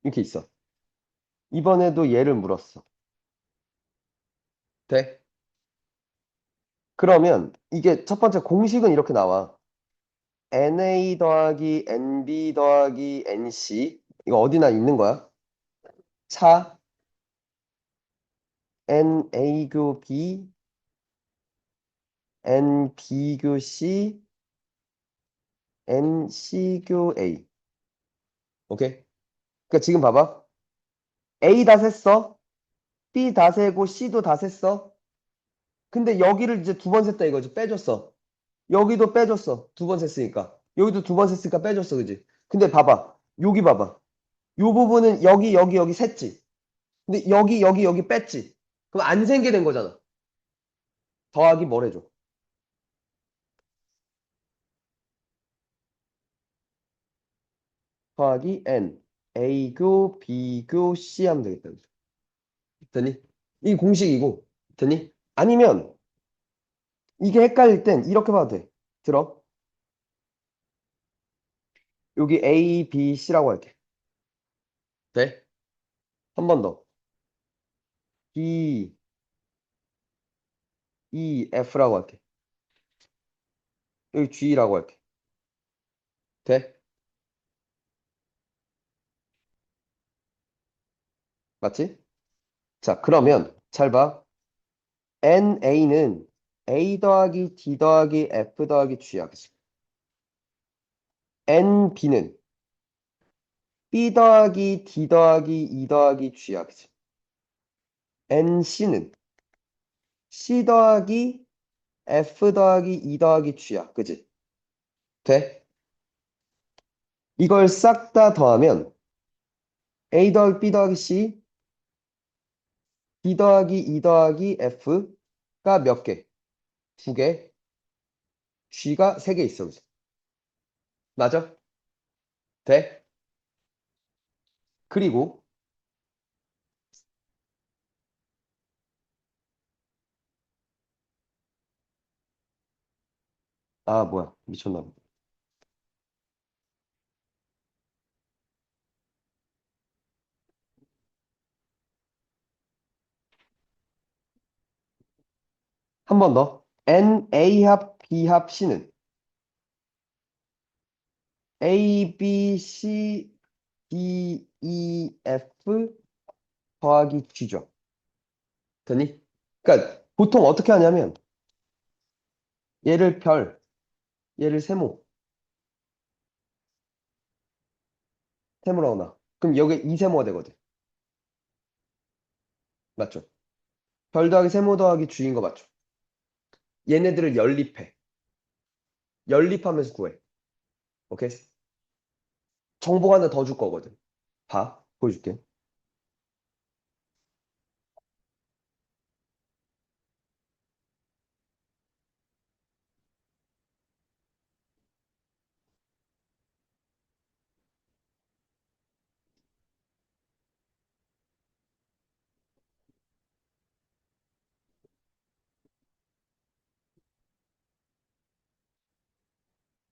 이렇게 있어. 이번에도 얘를 물었어. 돼? 그러면 이게 첫 번째 공식은 이렇게 나와. NA 더하기 NB 더하기 NC. 이거 어디나 있는 거야. 차 NA 교 B, NB 교 C, NC 교 A. 오케이? 그러니까 지금 봐봐. A 다 셌어. B 다 세고 C도 다 셌어. 근데 여기를 이제 두 번 셌다 이거지. 빼줬어. 여기도 빼줬어. 두 번 셌으니까. 여기도 두 번 셌으니까 빼줬어. 그지? 근데 봐봐. 여기 봐봐. 요 부분은 여기 셌지. 근데 여기 뺐지. 그럼 안 생게 된 거잖아. 더하기 뭘 해줘? 더하기 N. A교, B교, C 하면 되겠다. 그죠? 됐니? 이 공식이고. 됐니? 아니면 이게 헷갈릴 땐 이렇게 봐도 돼. 들어. 여기 A, B, C라고 할게. 돼? 한 번 더. D, E, F라고 할게. 여기 G라고 할게. 돼? 맞지? 자, 그러면 잘 봐. NA는 A 더하기 D 더하기 F 더하기 G야. 그치? NB는 B 더하기 D 더하기 E 더하기 G야. 그치? NC는 C 더하기 F 더하기 E 더하기 G야. 그치? 돼? 이걸 싹 다 더하면 A 더하기 B 더하기 C, D 더하기 E 더하기 F가 몇 개? 두 개. G가 세 개 있어. 그치? 맞아? 돼? 그리고 아 뭐야 미쳤나 봐. 한 번 더. NA 합 B 합 C는 A, B, C, D, E, F 더하기 G죠. 되니? 그러니까 보통 어떻게 하냐면 얘를 별, 얘를 세모, 세모로 하나. 그럼 여기 이세모가 되거든. 맞죠? 별 더하기 세모 더하기 G인 거 맞죠? 얘네들을 연립해. 연립하면서 구해. 오케이? 정보가 하나 더 줄 거거든. 봐. 보여줄게.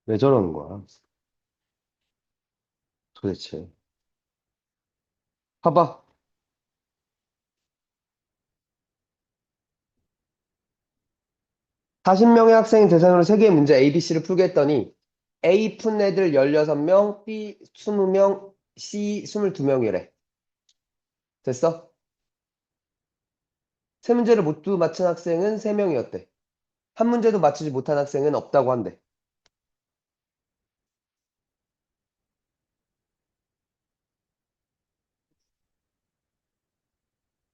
왜 저러는 거야? 도대체. 봐봐. 40명의 학생이 대상으로 세 개의 문제 A, B, C를 풀게 했더니 A 푼 애들 16명, B 20명, C 22명이래. 됐어? 세 문제를 모두 맞춘 학생은 3명이었대. 한 문제도 맞추지 못한 학생은 없다고 한대.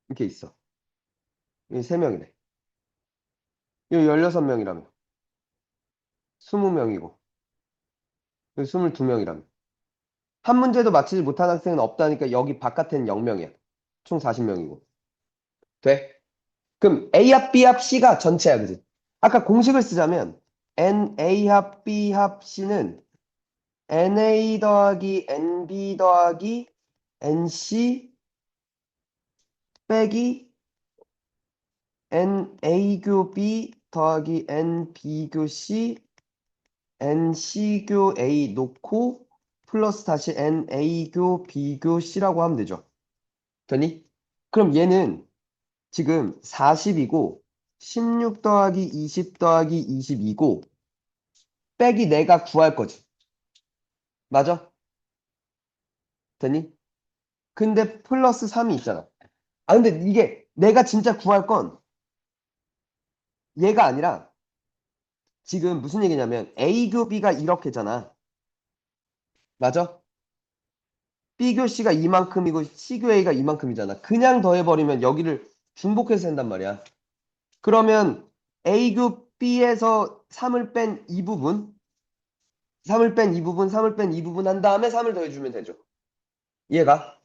이렇게 있어. 이 3명이래. 이 16명이라며. 20명이고. 이 22명이라며. 한 문제도 맞히지 못한 학생은 없다니까 여기 바깥에는 0명이야. 총 40명이고. 돼? 그럼 A 합, B 합, C가 전체야, 그지? 아까 공식을 쓰자면 NA 합, B 합, C는 NA 더하기 NB 더하기 NC 빼기 NA교 B 더하기 NB교 C NC교 A 놓고 플러스 다시 NA교 B교 C라고 하면 되죠. 되니? 그럼 얘는 지금 40이고 16 더하기 20 더하기 22고 빼기 내가 구할 거지. 맞아? 되니? 근데 플러스 3이 있잖아. 아, 근데 이게 내가 진짜 구할 건 얘가 아니라 지금 무슨 얘기냐면 A교 B가 이렇게잖아. 맞아? B교 C가 이만큼이고 C교 A가 이만큼이잖아. 그냥 더해버리면 여기를 중복해서 한단 말이야. 그러면 A교 B에서 3을 뺀 이 부분, 3을 뺀 이 부분, 3을 뺀 이 부분 한 다음에 3을 더해주면 되죠. 이해가?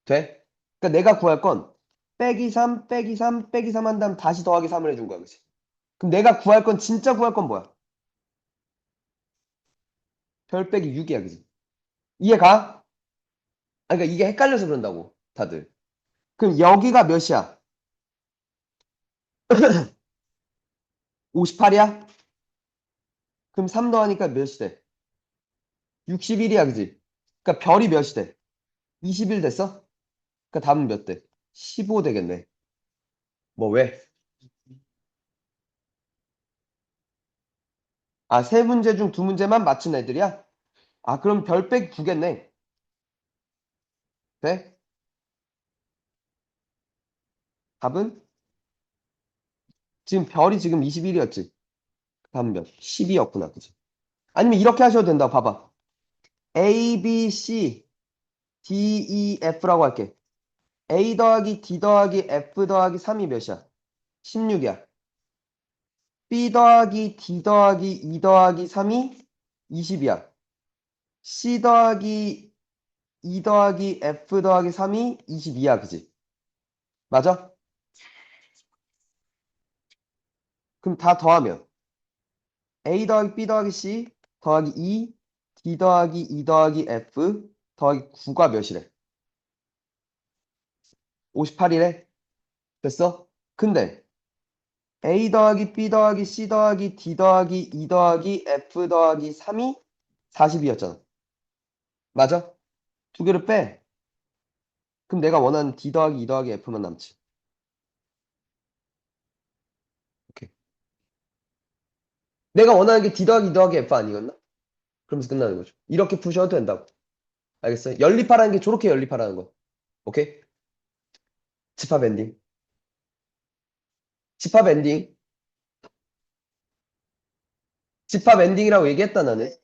돼? 그러니까 내가 구할 건 빼기 3, 빼기 3, 빼기 3 한 다음 다시 더하기 3을 해준 거야. 그치? 그럼 내가 구할 건 진짜 구할 건 뭐야? 별 빼기 6이야. 그치? 이해가? 아, 그러니까 이게 헷갈려서 그런다고 다들. 그럼 여기가 몇이야? 58이야? 그럼 3 더하니까 몇이 돼? 61이야. 그치? 그러니까 별이 몇이 돼? 21 됐어? 그러니까 답은 몇 돼? 15 되겠네. 뭐 왜? 아, 세 문제 중 두 문제만 맞춘 애들이야? 아, 그럼 별 빼기 9겠네. 돼? 답은? 지금 별이 지금 21이었지. 답은 몇? 10이었구나. 그치? 아니면 이렇게 하셔도 된다. 봐봐. A, B, C, D, E, F라고 할게. A 더하기 D 더하기 F 더하기 3이 몇이야? 16이야. B 더하기 D 더하기 E 더하기 3이 20이야. C 더하기 E 더하기 F 더하기 3이 22야. 그지? 맞아? 그럼 다 더하면 A 더하기 B 더하기 C 더하기 E D 더하기 E 더하기 F 더하기 9가 몇이래? 58이래? 됐어? 근데 A 더하기 B 더하기 C 더하기 D 더하기 E 더하기 F 더하기 3이 40이었잖아. 맞아? 두 개를 빼. 그럼 내가 원하는 D 더하기 E 더하기 F만 남지. 오케이. 내가 원하는 게 D 더하기 E 더하기 F 아니었나? 그러면서 끝나는 거죠. 이렇게 푸셔도 된다고. 알겠어요? 연립하라는 게 저렇게 연립하라는 거. 오케이? 집합 엔딩. 집합 엔딩. 집합 엔딩이라고 얘기했다 나는.